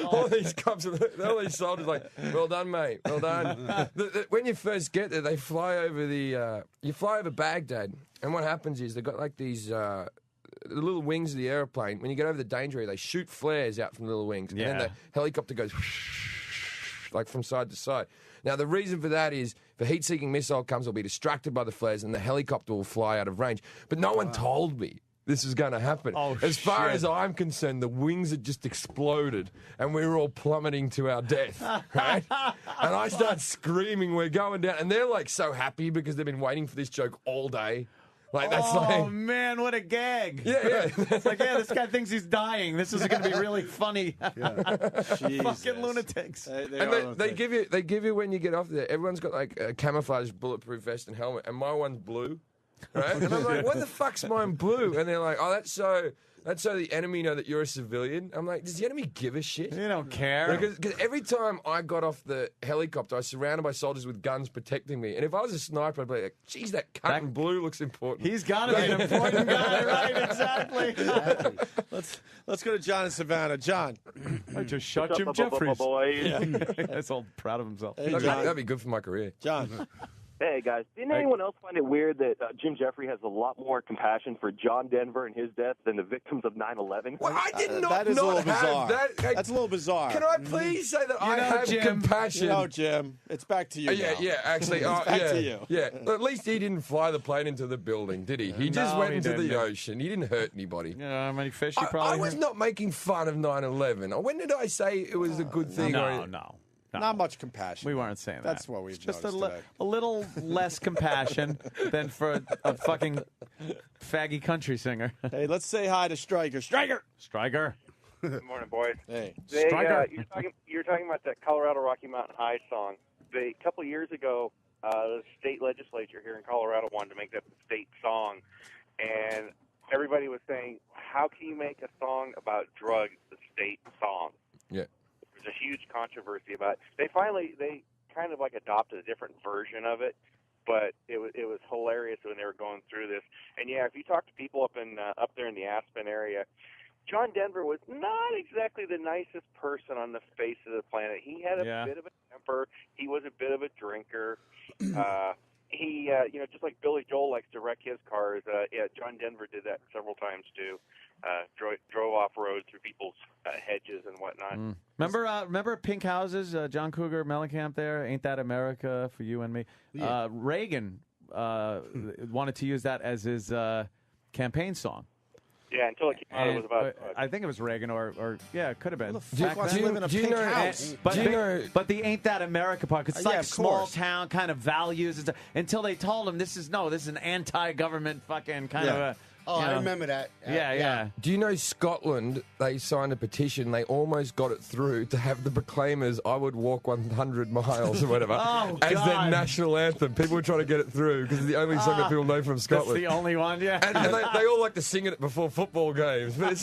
All these cops, all these soldiers, like, well done, mate, well done. When you first get there, they fly over you fly over Baghdad, and what happens is they've got like these the little wings of the airplane. When you get over the danger area, they shoot flares out from the little wings, and then the helicopter goes like from side to side. Now, the reason for that is if a heat-seeking missile comes, it'll be distracted by the flares and the helicopter will fly out of range. But no one told me this was going to happen. As far as I'm concerned, the wings had just exploded and we were all plummeting to our death, right? And I start screaming, we're going down. And they're like so happy because they've been waiting for this joke all day. Like, that's man, what a gag. Yeah. It's like, this guy thinks he's dying. This is going to be really funny. Fucking lunatics. They give you when you get off there, everyone's got like a camouflage bulletproof vest and helmet, and my one's blue. Right? And I'm like, what the fuck's mine blue? And they're like, oh, that's so the enemy know that you're a civilian. I'm like, does the enemy give a shit? You don't care. Because every time I got off the helicopter, I was surrounded by soldiers with guns protecting me. And if I was a sniper, I'd be like, geez, that cut in blue looks important. He's got to be an important guy, right? Exactly. Let's go to John in Savannah. John. I just shot Jim Jeffries. He's all proud of himself. Hey, that'd be good for my career. John. Hey, guys. Didn't anyone else find it weird that Jim Jeffrey has a lot more compassion for John Denver and his death than the victims of 9/11? Well, I did not that is a little bizarre. That's a little bizarre. Can I please say that I have compassion? Jim, it's back to you. Actually. It's back to you. Yeah, at least he didn't fly the plane into the building, did he? He just went into the ocean. He didn't hurt anybody. Yeah, how many fish he probably I was not making fun of 9/11. When did I say it was a good thing? No. Not much compassion. We weren't saying that. That's what we've just noticed a little less compassion than for a fucking faggy country singer. Hey, let's say hi to Stryker. Stryker. Good morning, boys. Hey, Stryker. You're talking about that Colorado Rocky Mountain High song. A couple years ago, the state legislature here in Colorado wanted to make that the state song, and everybody was saying, "How can you make a song about drugs the state song?" Yeah. There's a huge controversy about it. They kind of like adopted a different version of it, but it was hilarious when they were going through this. And yeah, if you talk to people up there in the Aspen area, John Denver was not exactly the nicest person on the face of the planet. He had a bit of a temper. He was a bit of a drinker. He just like Billy Joel likes to wreck his cars. John Denver did that several times too. Drove off road through people's hedges and whatnot. Remember Pink Houses, John Cougar Mellencamp there? Ain't That America for You and Me? Yeah. Reagan wanted to use that as his campaign song. Yeah, until it came out, it was about. I think it was Reagan, or it could have been. Do you know? But the "Ain't That America" part, because it's like small town kind of values. And stuff, until they told him this is an anti-government fucking kind of a. I remember that. Yeah. Do you know Scotland, they signed a petition, they almost got it through to have the Proclaimers, I Would Walk 100 Miles or whatever, as their national anthem. People were trying to get it through because it's the only song that people know from Scotland. That's the only one, yeah. And they all like to sing it before football games, but it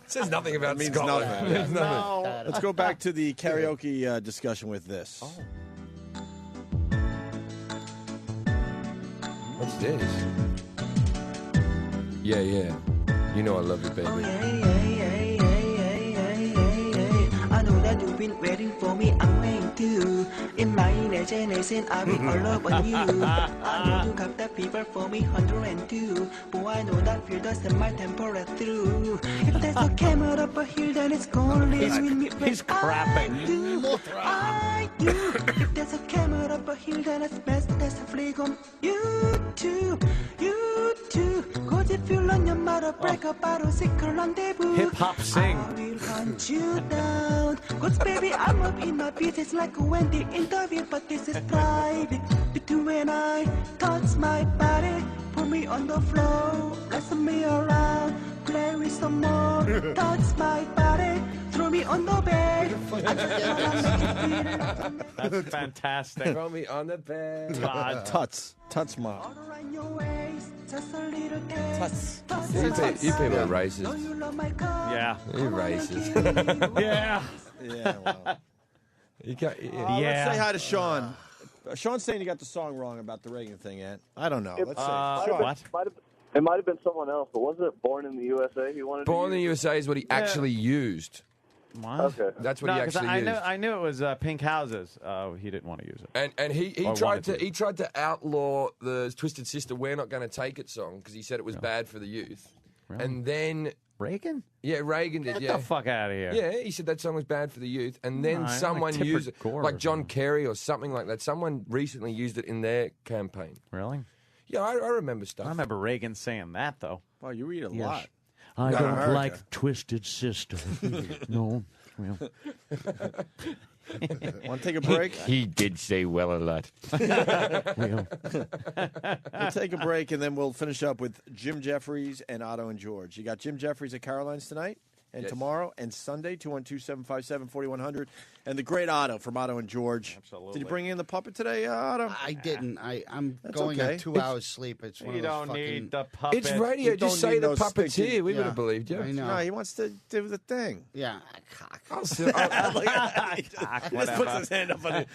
says nothing about Scotland. Nothing. It means nothing. Let's go back to the karaoke discussion with this. What's this? Yeah. You know I love you, baby. Oh, I know that you've been waiting for me, I'm waiting too. In my imagination, I will all over you. I know you got that fever for me, 102. But I know that fear doesn't my temperature through. If there's a camera up a hill, then it's gonna live with me when I do. If there's a camera up a hill, then it's best that's a flick on you too. Cause if you learn your mother, break a bottle, sick rendezvous. Hip-hop sing. I will hunt you down. Cause baby, I'm up in my business like a Wendy interview, but this is private. Between I touch my body, put me on the floor, lesson me around, play with some more. Touch my body, throw me on the bed. That's fantastic. Throw me on the bed. Tuts, mom. You people are racist. Yeah. You're racist. Yeah. Yeah, well. You can't, Let's say hi to Sean. Sean's saying you got the song wrong about the Reagan thing, Ant. I don't know. Let's see. What? It might have been someone else, but wasn't it Born in the USA he wanted Born in to the use? USA is what he actually used. What? Okay. That's what he 'cause actually used. I knew it was Pink Houses. He didn't want to use it. And he Or tried wanted to he tried to outlaw the Twisted Sister "We're Not Going to Take It" song because he said it was bad for the youth. Really? And then Reagan? Yeah, Reagan did. Get yeah, the fuck out of here. Yeah, he said that song was bad for the youth, and then No, someone like Tipper used it, Gore like or John Kerry or something like that. Someone recently used it in their campaign. Really? Yeah, I remember stuff. I remember Reagan saying that though. Well, you read a Yes. lot. I Not don't America. like Twisted Sister. No. Well. Want to take a break? He did say well a lot. We'll take a break, and then we'll finish up with Jim Jeffries and Otto and George. You got Jim Jeffries at Caroline's tonight and Yes. tomorrow and Sunday, 212-757-4100. And the great Otto from Otto and George. Absolutely. Did you bring in the puppet today, Otto? I didn't. I'm That's going okay. on 2 hours sleep. It's one You of those don't fucking... need the puppet. It's radio. You don't Just say need the no puppet's sticky- here. We would Yeah. have believed you. I know. No, he wants to do the thing. Yeah. I'll He just puts his hand up on it.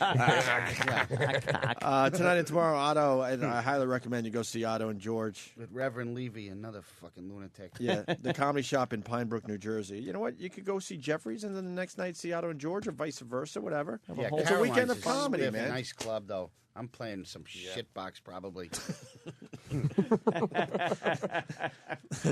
Tonight and tomorrow, Otto, and I highly recommend you go see Otto and George. With Reverend Levy, another fucking lunatic. Yeah, the Comedy Shop in Pine Brook, New Jersey. You know what? You could go see Jeffries, and then the next night see Otto and George, or vice versa, whatever. Yeah, It's a weekend Caroline's of is comedy, a man. nice club, though. I'm playing some shitbox, probably.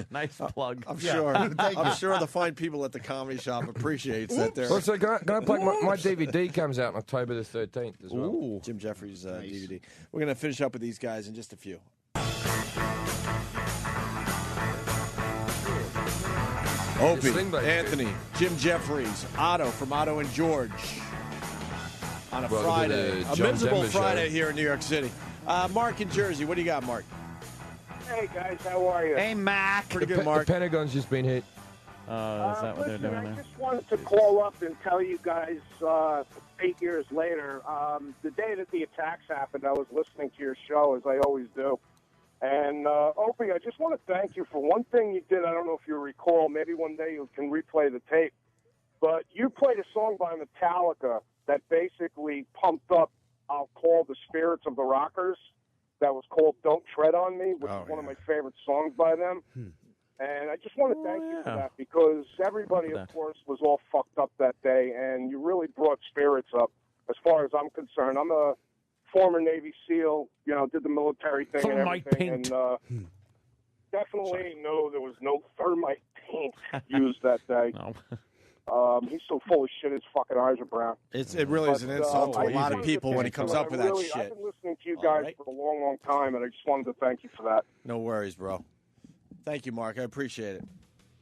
Nice plug. I'm sure. Thank I'm you. sure the fine people at the Comedy Shop appreciates that. They're Also, can I plug my DVD comes out on October the 13th as well. Ooh. Jim Jeffries DVD. We're going to finish up with these guys in just a few. Opie, Sling Blade. Anthony, Jim Jeffries, Otto from Otto and George on a Welcome to Friday. the A John miserable Denver Show. Friday here in New York City. Mark in Jersey, what do you got, Mark? Hey guys, how are you? Hey, Mac. Pretty The good, Mark. Pentagon's just been hit. Is that what they're Listen, doing I there? just wanted to call up and tell you guys 8 years later, the day that the attacks happened, I was listening to your show, as I always do. And, Opie, I just want to thank you for one thing you did. I don't know if you recall. Maybe one day you can replay the tape. But you played a song by Metallica that basically pumped up, I'll call the spirits of the rockers. That was called Don't Tread on Me, which is one of my favorite songs by them. And I just want to thank you for that because everybody, of course, was all fucked up that day, and you really brought spirits up as far as I'm concerned. I'm a former Navy SEAL, you know, did the military thing and everything, and definitely know there was no thermite paint used that day. He's so full of shit, his fucking eyes are brown. It really is an insult to a lot of people when he comes up with that I've shit. been listening to you guys for a long, long time, and I just wanted to thank you for that. No worries, bro. Thank you, Mark. I appreciate it.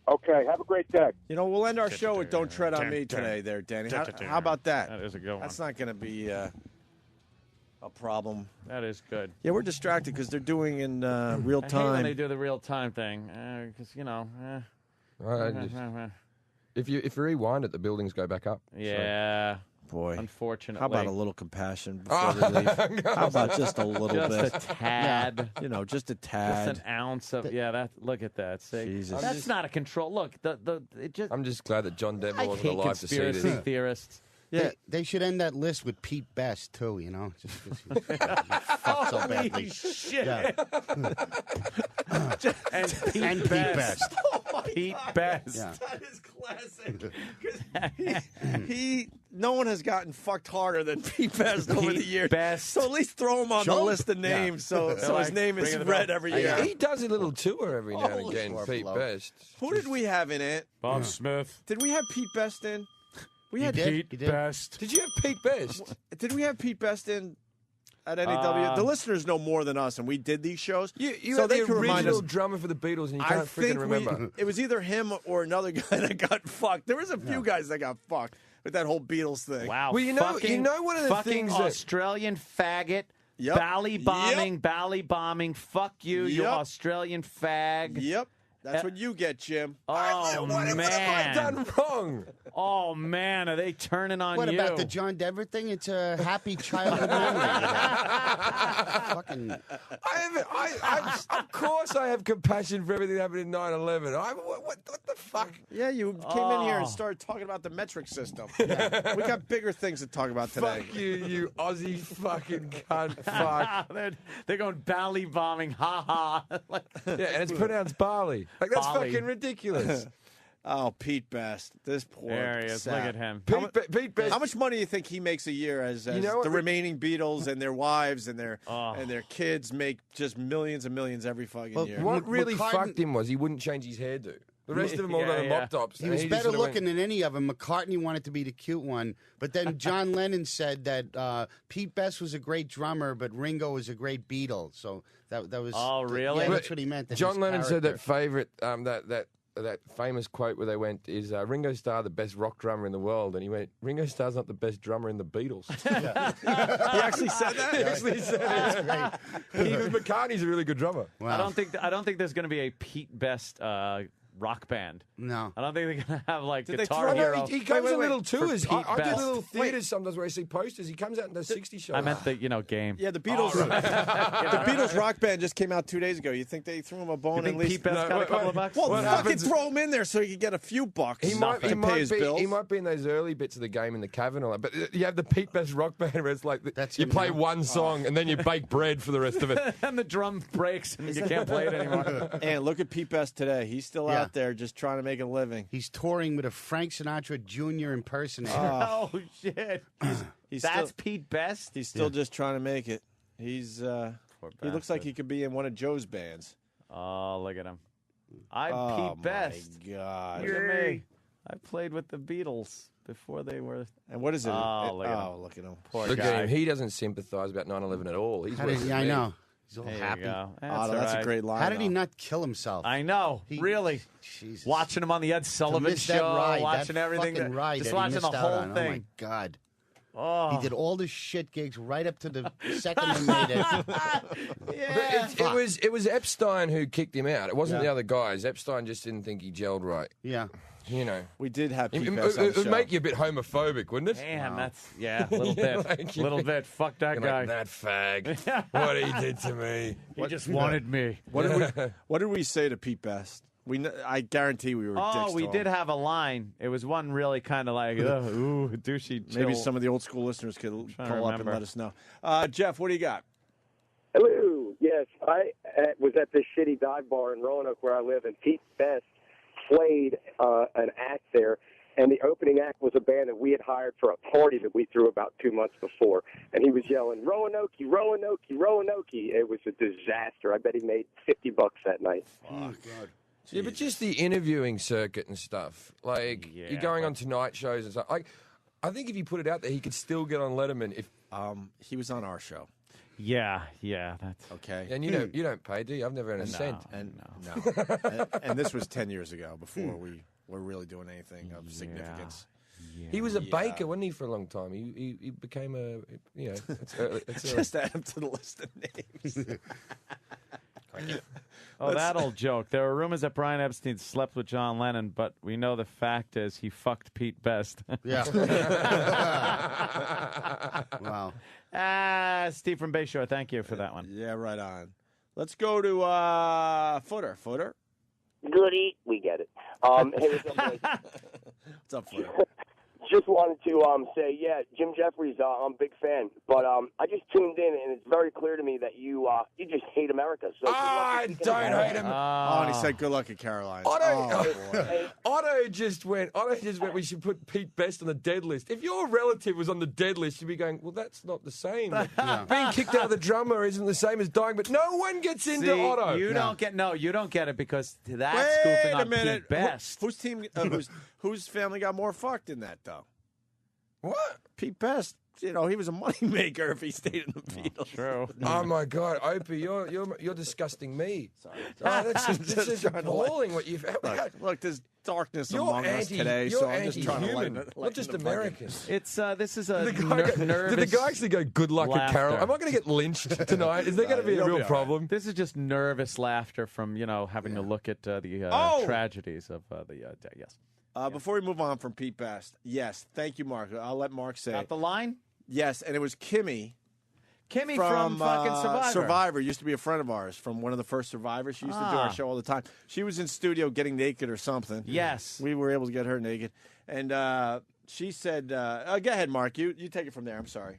Okay, have a great day. You know, we'll end our show with Don't Tread on Me today there, Danny. How about that? That is a good one. That's not going to be a problem. That is good. Yeah, we're distracted because they're doing in real I hate when time. they do the real time thing because If you rewind it, the buildings go back up. Yeah. Boy. Unfortunately. How about a little compassion before we leave? How about just a little just bit? Just a tad. You know, just a tad. Just an ounce of look at that. See, Jesus. that's not a control. Look, it just. I'm just glad that John Denver I wasn't hate alive to see conspiracy this. theorists. Yeah. They should end that list with Pete Best, too, you know? Just 'cause he fucked so badly. Holy shit. Yeah. And Pete And Pete Best. Pete Best. Yeah. That is classic. No one has gotten fucked harder than Pete Best over the years. Best. So at least throw him on the Sure. list of names so his like, name is bring it read up. every year. He does a little tour every now and Holy again, poor Pete bloke. Best. Who did we have in it? Bob Smith. Did we have Pete Best in? We had Pete He did. Best. Did you have Pete Best? Did we have Pete Best in at NAW? The listeners know more than us, and we did these shows. You so had they the can remind original us. drummer for the Beatles, and you I can't think freaking remember. it was either him or another guy that got fucked. There was a few guys that got fucked with that whole Beatles thing. Wow. Well, you know one of the fucking things that- Australian faggot. Yep. Bally bombing. Fuck you, you Yep. Australian fag. Yep. That's what you get, Jim. Oh, What have I man. done wrong? Oh, man. Are they turning on What you? about the John Denver thing? It's a happy childhood memory. Fucking fucking. Of course, I have compassion for everything that happened in 9/11. What the fuck? Yeah, you came in here and started talking about the metric system. We got bigger things to talk about today. Fuck you, you Aussie fucking cunt. Fuck. They're going Bally bombing. Ha ha. Yeah, and it's pronounced Barley. Like, that's Bali. fucking ridiculous. Oh, Pete Best. This poor There he is. sap. Look at him. Pete Best. How much money do you think he makes a year as the remaining Beatles and their wives and their kids make just millions and millions every fucking year? What really fucked him was he wouldn't change his hairdo. The rest of them all done mop tops. He was better looking than any of them. McCartney wanted to be the cute one. But then John Lennon said that Pete Best was a great drummer, but Ringo was a great Beatle. So that was... Oh, really? Yeah, that's what he meant. John Lennon said that favorite, that famous quote where they went is Ringo Starr the best rock drummer in the world, and he went, Ringo Starr's not the best drummer in the Beatles. He actually said that. He actually said it. Even McCartney's a really good drummer. Wow. I don't think there's going to be a Pete Best rock band. No. I don't think they're going to have like Did Guitar Hero. He comes in little for tours. Pete I do Best. little theaters sometimes where I see posters. He comes out and does 60 shows. I meant the game. Yeah, the Beatles. The Beatles rock band just came out 2 days ago. You think they threw him a bone? You think at least Pete Best got a couple of bucks? Well, What fucking happens- throw him in there so he could get a few bucks. He might his bills. He might be in those early bits of the game in the cave and all that. But you have the Pete Best rock band where it's like you play one song and then you bake bread for the rest of it. And the drum breaks and you can't play it anymore. And look at Pete Best today. He's still out there just trying to make a living. He's touring with a Frank Sinatra Jr. impersonator. Oh, shit. That's Pete Best? He's still just trying to make it. He looks like he could be in one of Joe's bands. Oh, look at him. I'm Pete Best. Oh, my God. Look at me. I played with the Beatles before they were... And what is it? Oh, look at him. Look at him. Poor Look guy. at him. He doesn't sympathise about 9/11 at all. He's worse than I me. know. He's all There you happy. go. That's a great line. How did he not kill himself? I know, really. Jesus. Watching him on the Ed Sullivan miss that show, ride, watching that everything, fucking ride just that he watching the missed out whole on. thing. Oh my God. Oh. He did all the shit gigs right up to the second they made it. Yeah. But it was Epstein who kicked him out. It wasn't the other guys. Epstein just didn't think he gelled right. Yeah. You know. We did have Pete It Best on the would show. make you a bit homophobic, wouldn't it? Damn, that's, a little bit. Like, little bit. Fuck that You're guy. like, that fag. What he did to me. He just wanted me. What did we say to Pete Best? I guarantee we were dicks Oh, to we him. did have a line. It was one really kind of like, ooh, douchey. Maybe chill. some of the old school listeners could trying call to up and remember. let us know. Jeff, what do you got? Hello. Yes, I was at this shitty dive bar in Roanoke where I live, and Pete Best played an act there, and the opening act was a band that we had hired for a party that we threw about 2 months before, and he was yelling, Roanoke, Roanoke, Roanoke. It was a disaster. I bet he made $50 that night. Oh, God. Yeah, but just the interviewing circuit and stuff. Like, you're going on Tonight shows and stuff. Like, I think if you put it out there, he could still get on Letterman if he was on our show. Yeah, that's okay. And you don't pay, do you? I've never earned a cent. And this was 10 years ago before we were really doing anything of significance. Yeah. He was a baker, wasn't he, for a long time? He became a, it's Just add him to the list of names. Oh, that old joke. There were rumors that Brian Epstein slept with John Lennon, but we know the fact is he fucked Pete Best. Yeah. Wow. Steve from Bayshore, thank you for that one. Yeah, right on. Let's go to Footer. Footer? Goody, we get it. Hey, what's up, boys? What's up, Footer? Just wanted to say, yeah, Jim Jeffries, I'm a big fan, but I just tuned in, and it's very clear to me that you just hate America. So I don't hate him. Oh, and he said, "Good luck at Caroline." Otto just went. We should put Pete Best on the dead list. If your relative was on the dead list, you'd be going, "Well, that's not the same. Being kicked out of the drummer isn't the same as dying." But no one gets into Otto. You don't get it because that's Wait goofing a on minute. Pete Best. Whose team? Whose family got more fucked in that though? What? Pete Best. He was a moneymaker if he stayed in the Beatles. True. Oh my God, Opie, you're disgusting me. Sorry. That's just appalling what you've. Look, there's darkness You're among us today, so I'm just trying to anti-human, not just American. It's this is a Did the guy actually go, "Good luck at Carol"? Am I going to get lynched tonight? Is there going to be a real problem? This is just nervous laughter from having to look at the tragedies of the day. Yes. Before we move on from Pete Best, yes, thank you, Mark. I'll let Mark say Got it. the line? Yes, and it was Kimmy. Kimmy from fucking Survivor. Survivor used to be a friend of ours from one of the first Survivors. She used to do our show all the time. She was in studio getting naked or something. Yes. We were able to get her naked. And she said, go ahead, Mark. You take it from there. I'm sorry.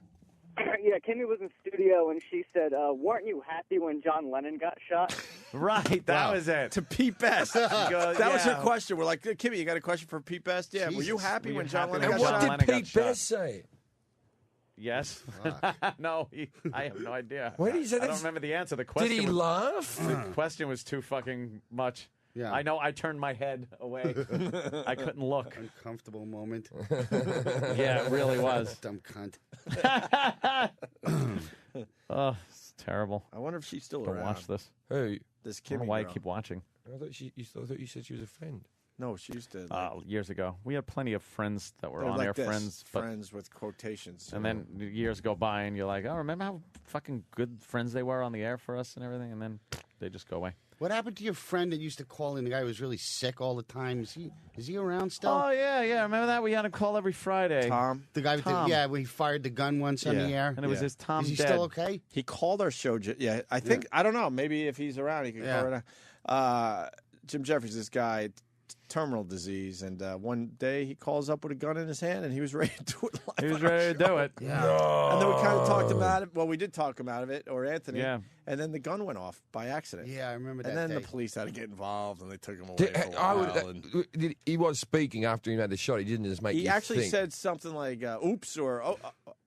Yeah, Kimmy was in studio and she said, weren't you happy when John Lennon got shot? Right, that was it. To Pete Best. Goes, that was her question. We're like, Kimmy, you got a question for Pete Best? Yeah. Were you happy when John Lennon got shot? And what did Pete Best say? Yes. No, I have no idea. What did he say? I don't remember the answer. The question Did he laugh? The question was too fucking much. Yeah. I know. I turned my head away. I couldn't look. Uncomfortable moment. Yeah, it really was. Dumb cunt. Oh, it's terrible. I wonder if she's still Don't around. watch this. Who? This I don't Kimmy know why girl. I keep watching. I thought you said she was a friend. No, she used to. Years ago, we had plenty of friends that were They're on like there. this, Friends, but friends with quotations. and then years go by, and you're like, oh, remember how fucking good friends they were on the air for us and everything, and then they just go away. What happened to your friend that used to call in? The guy who was really sick all the time. Is he around still? Oh yeah. Remember that we had him call every Friday. Tom. The guy with Tom. when he fired the gun once on the air. And it was his Tom. Is he dead. still okay? He called our show. Yeah, I think I don't know. Maybe if he's around, he can call right now. Jim Jeffries, this guy, terminal disease, and one day he calls up with a gun in his hand, and he was ready to do it. He was ready to do it. Yeah. No. And then we kind of talked about it. Well, we did talk him out of it, or Anthony. Yeah. And then the gun went off by accident. Yeah, I remember that. And then day. the police had to get involved, and they took him away for a I while. would, he was speaking after he had the shot. He didn't just make He you actually think. said something like, "Oops," or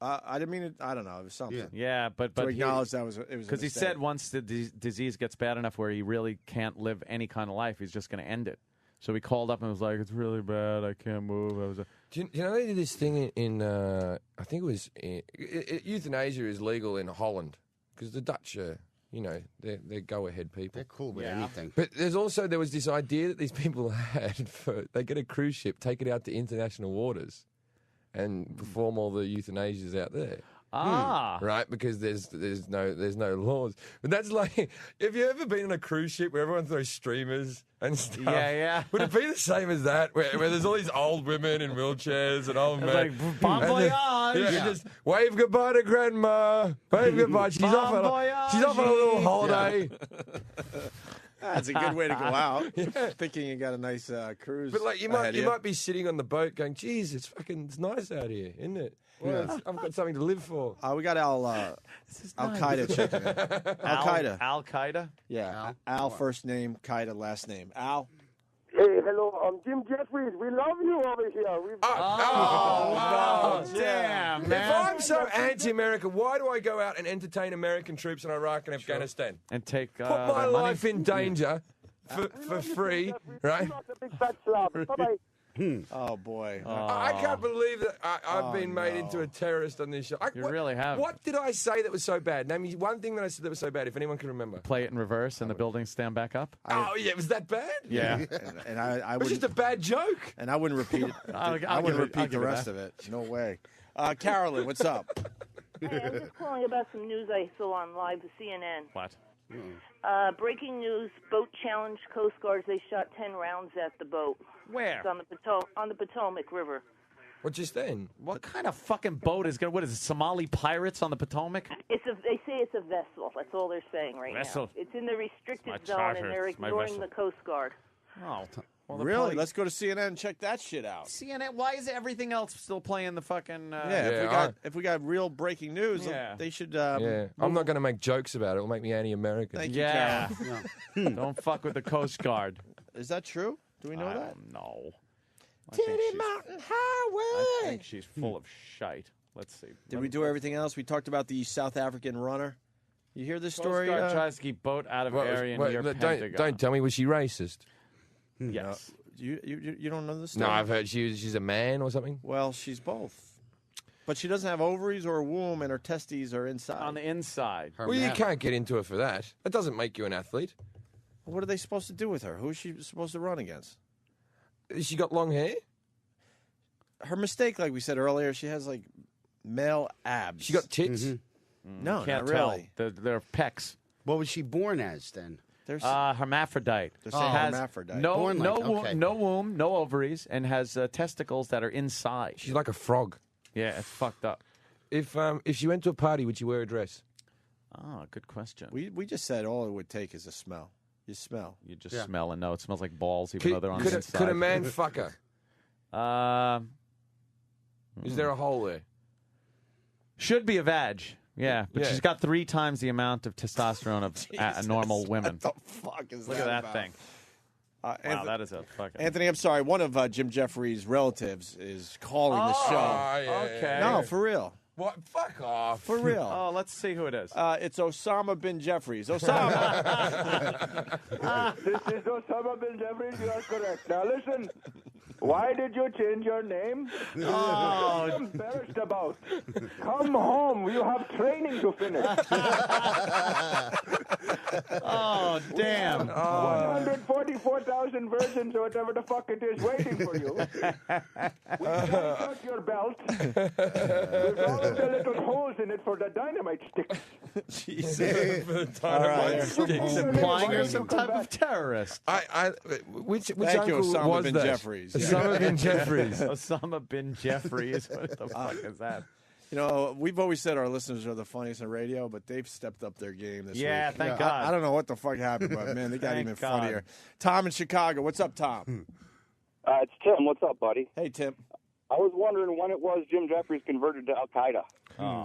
"I didn't mean it." I don't know. It was something. Yeah, but to acknowledge that it was because he said once the disease gets bad enough where he really can't live any kind of life, he's just going to end it. So he called up and was like, "It's really bad. I can't move." I was. Do you know they did this thing in I think it was euthanasia is legal in Holland because the Dutch are, they're go-ahead people. They're cool with anything. But there was this idea that these people had they get a cruise ship, take it out to international waters, and perform all the euthanasias out there. Right, because there's no laws. But that's like, have you ever been on a cruise ship where everyone throws streamers and stuff? Yeah. Would it be the same as that, where there's all these old women in wheelchairs and old men? Like, bon voyage! Yeah, just wave goodbye to grandma. Wave goodbye. She's off on a little holiday. That's a good way to go out. Thinking you got a nice cruise. But like you might be sitting on the boat going, "Geez, it's nice out here, isn't it? Well, I've got something to live for." We got Al Qaeda checking in. Al Qaeda. Al Qaeda. Yeah. Al first name, Qaeda last name. Al. Hey, hello, I'm Jim Jeffries. We love you over here. Wow. Damn, If man. I'm so anti-America, why do I go out and entertain American troops in Iraq and Afghanistan? And take Put my their life money? in danger for free, right? Big fat slob. Bye-bye. Oh boy. I can't believe that I've been made into a terrorist on this show. You really have. What did I say that was so bad? Name me one thing that I said that was so bad, if anyone can remember. Play it in reverse and the buildings stand back up. Oh, yeah, was that bad? Yeah. And I It was wouldn't. just a bad joke. And I wouldn't repeat it. I I'll wouldn't give it- I'll repeat give the it rest that. of it. No way. Carolyn, what's up? Hey, I'm just calling about some news I saw on live CNN. What? Breaking news: boat challenged Coast Guards. They shot 10 rounds at the boat. Where? It's on the Potomac River. What just then? What kind of fucking boat is going? What is it? Somali pirates on the Potomac? They say it's a vessel. That's all they're saying right Vessel. now. It's in the restricted my zone, charter. and they're It's my ignoring vessel. the Coast Guard. Oh, well, Really? Let's go to CNN and check that shit out. CNN. Why is everything else still playing the fucking? If we got real breaking news, Yeah. they should. I'm not going to make jokes about it. It'll make me anti-American. Thank you, Yeah. Carol. Don't fuck with the Coast Guard. Is that true? Do we know that? No. Titty Mountain Highway. I think she's full of shite. Let's see. Did we do everything else? We talked about the South African runner. You hear this Coast story? Guard tries to keep boat out of area near Pentagon. Don't tell me, was she racist? Yes. You don't know this story? No, I've heard she's a man or something. Well, she's both. But she doesn't have ovaries or a womb, and her testes are inside. On the inside. Well, you can't get into her for that. That doesn't make you an athlete. What are they supposed to do with her? Who is she supposed to run against? Has she got long hair? Her mistake, like we said earlier, she has like male abs. She got tits? No, Can't not tell. really. They're pecs. What was she born as then? There's Hermaphrodite. They're saying Has hermaphrodite. No, Born like- no, okay. no womb, no ovaries, and has testicles that are inside. She's like a frog. Yeah, it's fucked up. If she went to a party, would she wear a dress? Oh, good question. We just said all it would take is a smell. You smell. You just smell and know it smells like balls, even though they're on the inside. Could a man fuck her? Is there a hole there? Should be a vag. Yeah, but she's got 3 times the amount of testosterone of normal women. What the fuck is Look that at that about? thing. Wow, that is a fucking... Anthony, I'm sorry. One of Jim Jeffries' relatives is calling the show. Okay. No, for real. What? Fuck off. For real. Oh, let's see who it is. It's Osama bin Jeffries. Osama. This is Osama bin Jeffries. You are correct. Now listen. Why did you change your name? What are you embarrassed about? Come home. You have training to finish. Oh, damn. 144,000 virgins or whatever the fuck it is waiting for you. We cut your belt with all of the little holes in it for the dynamite sticks. Jesus. All right. He's implying you're some type of terrorist. Which Thank you, uncle Osama was bin that? Jeffries. Osama bin Jeffries. Osama bin Jeffries. What the fuck is that? You know, we've always said our listeners are the funniest on radio, but they've stepped up their game this week. Yeah, thank God. I don't know what the fuck happened, but man, they got Thank even God. funnier. Tom in Chicago. What's up, Tom? It's Tim. What's up, buddy? Hey, Tim. I was wondering when it was Jim Jeffries converted to Al Qaeda. Jim,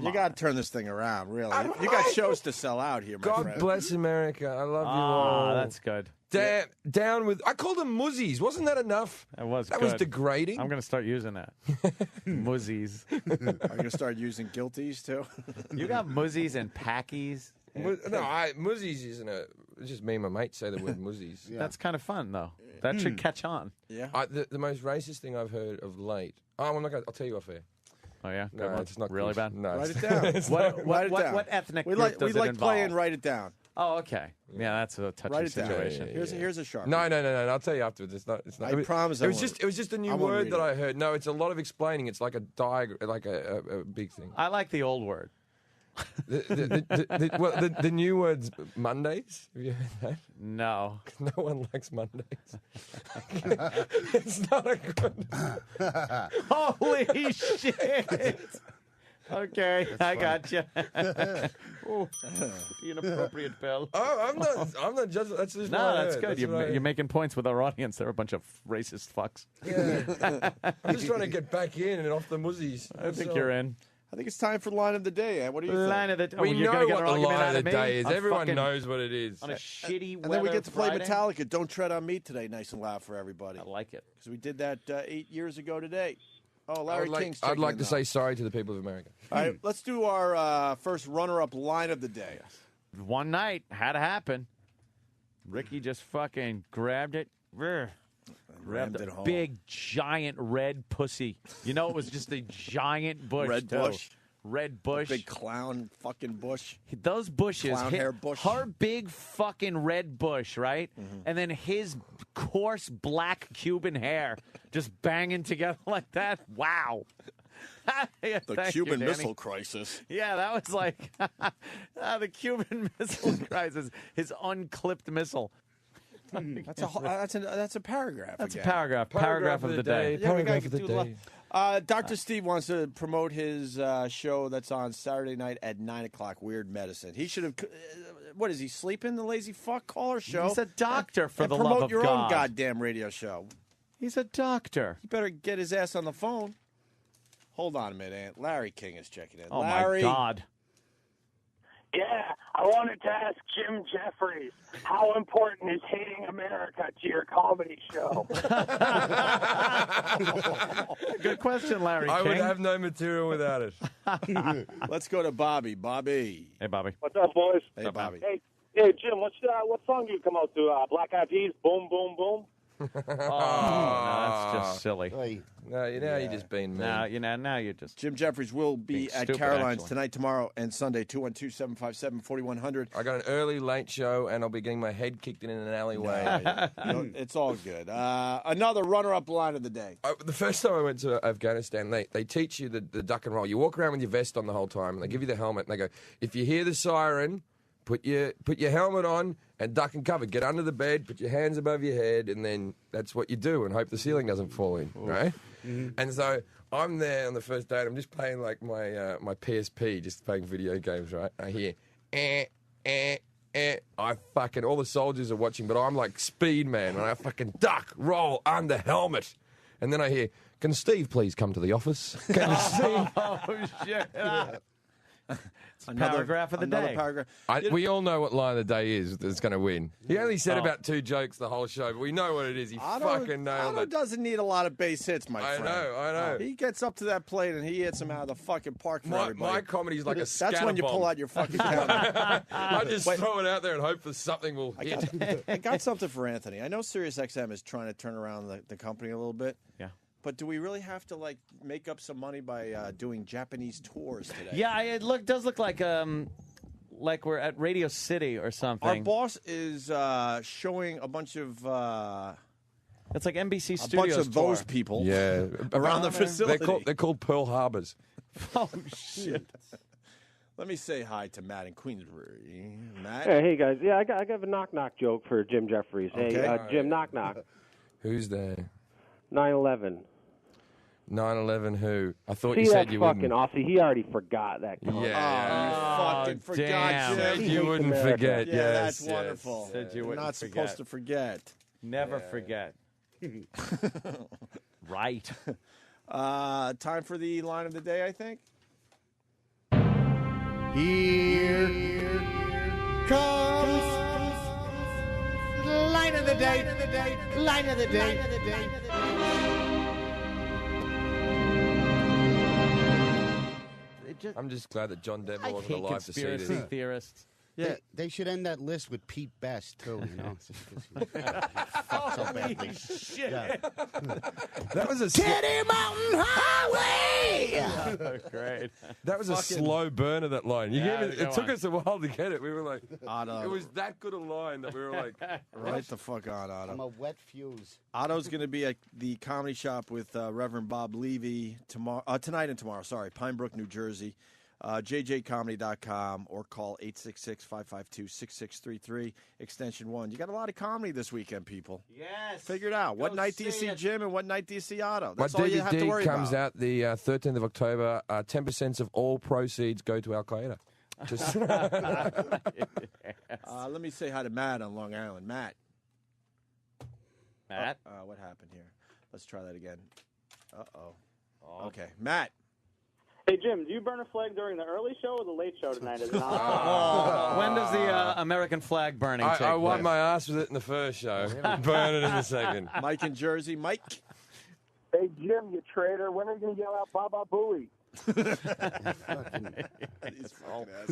you got to turn this thing around, really. You got shows to sell out here, my God friend. bless America. I love you all. That's good. Down with... I called them muzzies. Wasn't that enough? That was That good. was degrading. I'm going to start using that. Muzzies. Are you going to start using guilties, too? You got muzzies and packies. Muzzies isn't a... It's just me and my mate say the word muzzies. That's kind of fun, though. That should catch on. Yeah. The most racist thing I've heard of late... Oh, I'm not going to... I'll tell you off air. Oh, yeah? No, Good one. it's not really cool. bad? No. Write it down. What ethnic we group like, does we it like involve? playing write it down. Oh, okay. Yeah, that's a touchy Write it down. situation. Here's a sharp. No. I'll tell you afterwards. It's not. I promise. It was just a new I won't word read that it. I heard. No, it's a lot of explaining. It's like a diagram, like a big thing. I like the old word. The new word's Mondays. Have you heard that? No. No one likes Mondays. It's not a good. Holy shit. Okay, I got you. The inappropriate bill. Oh, I'm not just. That's just. No, what I that's heard. good. You're making points with our audience. They're a bunch of racist fucks. Yeah. I'm just trying to get back in and off the muzzies. I think you're in. I think it's time for line of the day. What do you Line think? of the We you're know gonna get what an the argument line out of the me day is. on Everyone fucking- knows what it is. On a shitty And then we weather get to play Friday? Metallica. Don't tread on me today, nice and loud for everybody. I like it. Because we did that 8 years ago today. Oh, Larry King's I'd checking like in to now. say sorry to the people of America. All right, let's do our first runner-up line of the day. One night had to happen. Ricky just fucking grabbed it. Grabbed it a home. big, giant red pussy. You know, it was just a giant bush. Red too. bush? Red bush. Big clown fucking bush. Those bushes. Clown hair bush. Her big fucking red bush, right? Mm-hmm. And then his coarse black Cuban hair just banging together like that. Wow. Yeah, The thank Cuban you, Danny. Missile Crisis. Yeah, that was like the Cuban Missile Crisis. His unclipped missile. That's a paragraph. That's again. a paragraph. Paragraph of the day. Yeah, we gotta Paragraph of the do day. Dr. Steve wants to promote his show that's on Saturday night at 9 o'clock, Weird Medicine. He should have... what is he, sleeping, the lazy fuck? Call our show. He's a doctor, for and the promote love of your God. own goddamn radio show. He's a doctor. He better get his ass on the phone. Hold on a minute, Aunt. Larry King is checking in. Oh, Larry. my God. Yeah, I wanted to ask Jim Jeffries, how important is hating America to your comedy show? Good question, Larry I King. would have no material without it. Let's go to Bobby. Bobby. Hey, Bobby. What's up, boys? Hey, Bobby. Hey, Jim, what song do you come out to? Black Eyed Peas, Boom, Boom, Boom? Oh, no, that's just silly. No, you're just being mean. Now you're just... Jim Jeffries will be Being at stupid, Caroline's actually. tonight, tomorrow, and Sunday, 212-757-4100. I got an early, late show, and I'll be getting my head kicked in an alleyway. It's all good. Another runner-up line of the day. The first time I went to Afghanistan, they teach you the duck and roll. You walk around with your vest on the whole time, and they give you the helmet, and they go, if you hear the siren, put your helmet on and duck and cover. Get under the bed, put your hands above your head, and then that's what you do, and hope the ceiling doesn't fall in, right? Mm-hmm. And so I'm there on the first date. I'm just playing like my PSP, just playing video games, right? I hear, I fucking, all the soldiers are watching, but I'm like Speed Man, and I fucking duck, roll, under helmet. And then I hear, can Steve please come to the office? Can Steve? Oh, shit. Another paragraph of the another day. Paragraph. We all know what line of the day is that's going to win. He only said about 2 jokes the whole show, but we know what it is. He fucking nailed Otto it. doesn't need a lot of base hits, my I friend. know. He gets up to that plate and he hits them out of the fucking park for everybody. My comedy's like a scatter That's when you bomb. pull out your fucking camera. I just throw it out there and hope that something will hit. I got something for Anthony. I know SiriusXM is trying to turn around the company a little bit. Yeah. But do we really have to like make up some money by doing Japanese tours today? Yeah, it does look like we're at Radio City or something. Our boss is showing a bunch of it's like NBC a Studios bunch of tour. those people Yeah, around the facility. They're called Pearl Harbors. Oh shit! Let me say hi to Matt in Queensbury. Matt, Hey guys, yeah, I got a knock joke for Jim Jeffries. Okay. Hey, Jim, knock. Who's there? 9/11. 9/11 who? I thought See you said that you fucking wouldn't. Aussie? He already forgot that. Yeah. you fucking forgot. damn. Jim. Said you wouldn't America. forget. Yeah, yes, that's wonderful. Said you You're wouldn't not forget. supposed to forget. Never forget. Right. Time for the line of the day, I think. Here comes line of the day. Line of the day. I'm just glad that John Denver I wasn't hate alive to see conspiracy this. theorists. Yeah. They should end that list with Pete Best too. You know, fucked so badly. Shit. Yeah. That was a Teddy Mountain Highway. Great. that was a slow burn of that line. It took us a while to get it. We were like, Otto. it was that good a line that we were like, Right the fuck on, Otto. I'm a wet fuse. Otto's going to be at the Comedy Shop with Reverend Bob Levy tonight and tomorrow. Sorry, Pine Brook, New Jersey. JJComedy.com or call 866-552-6633, extension 1. You got a lot of comedy this weekend, people. Yes. Figure it out. What night do you see Jim and what night do you see Otto? That's my all you have to DVD worry comes about. out the 13th of October. 10% of all proceeds go to Al Qaeda. Just Let me say hi to Matt on Long Island. Matt. Matt? What happened here? Let's try that again. Uh-oh. Okay. Matt. Hey, Jim, do you burn a flag during the early show or the late show tonight? Is it When does the American flag burning take I wiped place? my ass with it in the first show. Burn it in the second. Mike in Jersey. Mike. Hey, Jim, you traitor. When are you going to yell out Baba Booey? I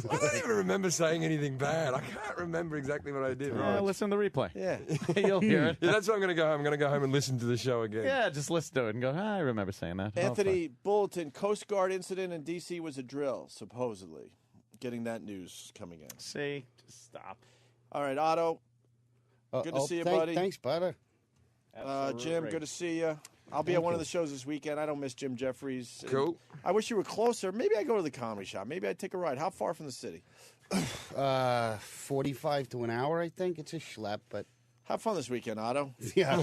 don't even remember saying anything bad. I can't remember exactly what I did. Listen to the replay. Yeah. You'll hear it. Yeah, that's what I'm going to go home. I'm going to go home and listen to the show again. Yeah, just listen to it and go, I remember saying that. Anthony Bulletin, Coast Guard incident in D.C. was a drill, supposedly. Getting that news coming in. See? Just stop. All right, Otto. Good to see you, buddy. Thanks, brother. Jim, good to see you. I'll be at one of the shows this weekend. I don't miss Jim Jeffries. Cool. I wish you were closer. Maybe I go to the Comedy Shop. Maybe I take a ride. How far from the city? 45 to an hour, I think. It's a schlep, but have fun this weekend, Otto. Yeah.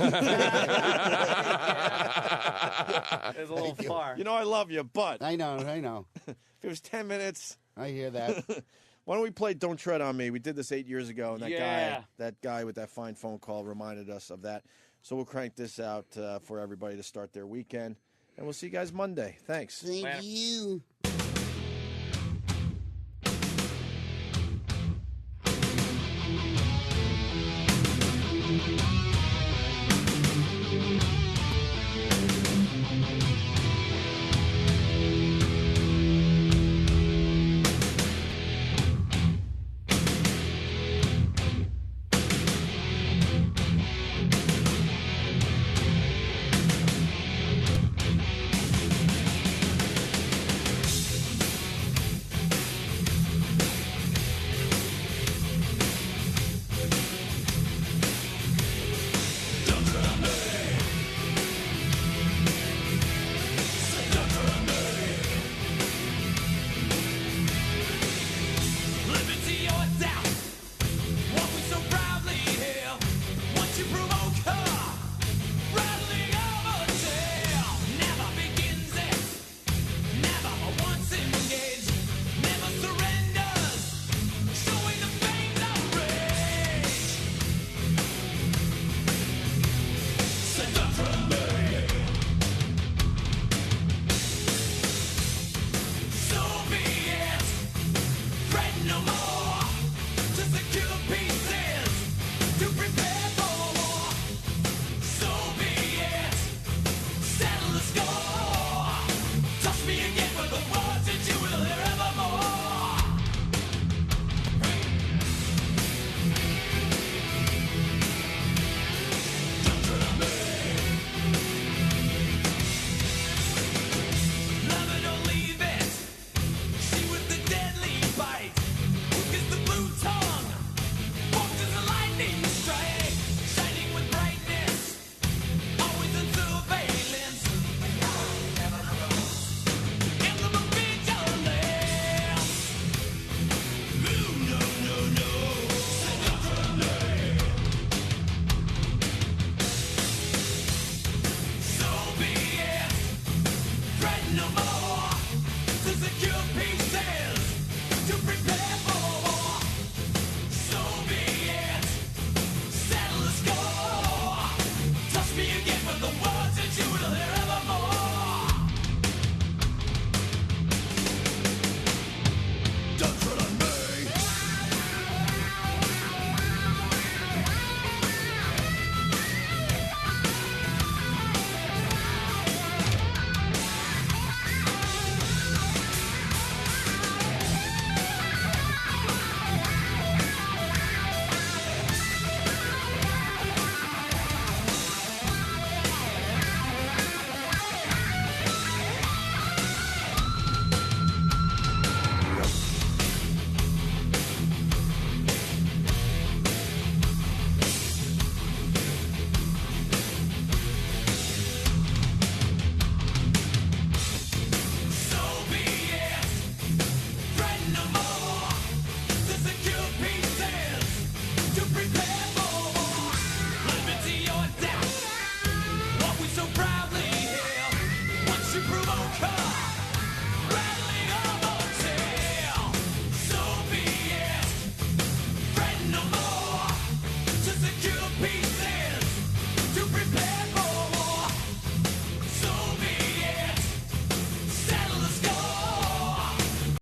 It's a little far. You know I love you, but I know. If it was 10 minutes, I hear that. Why don't we play "Don't Tread on Me"? We did this 8 years ago, and Yeah. that guy with that fine phone call reminded us of that. So we'll crank this out for everybody to start their weekend, and we'll see you guys Monday. Thanks. Thank you. no more.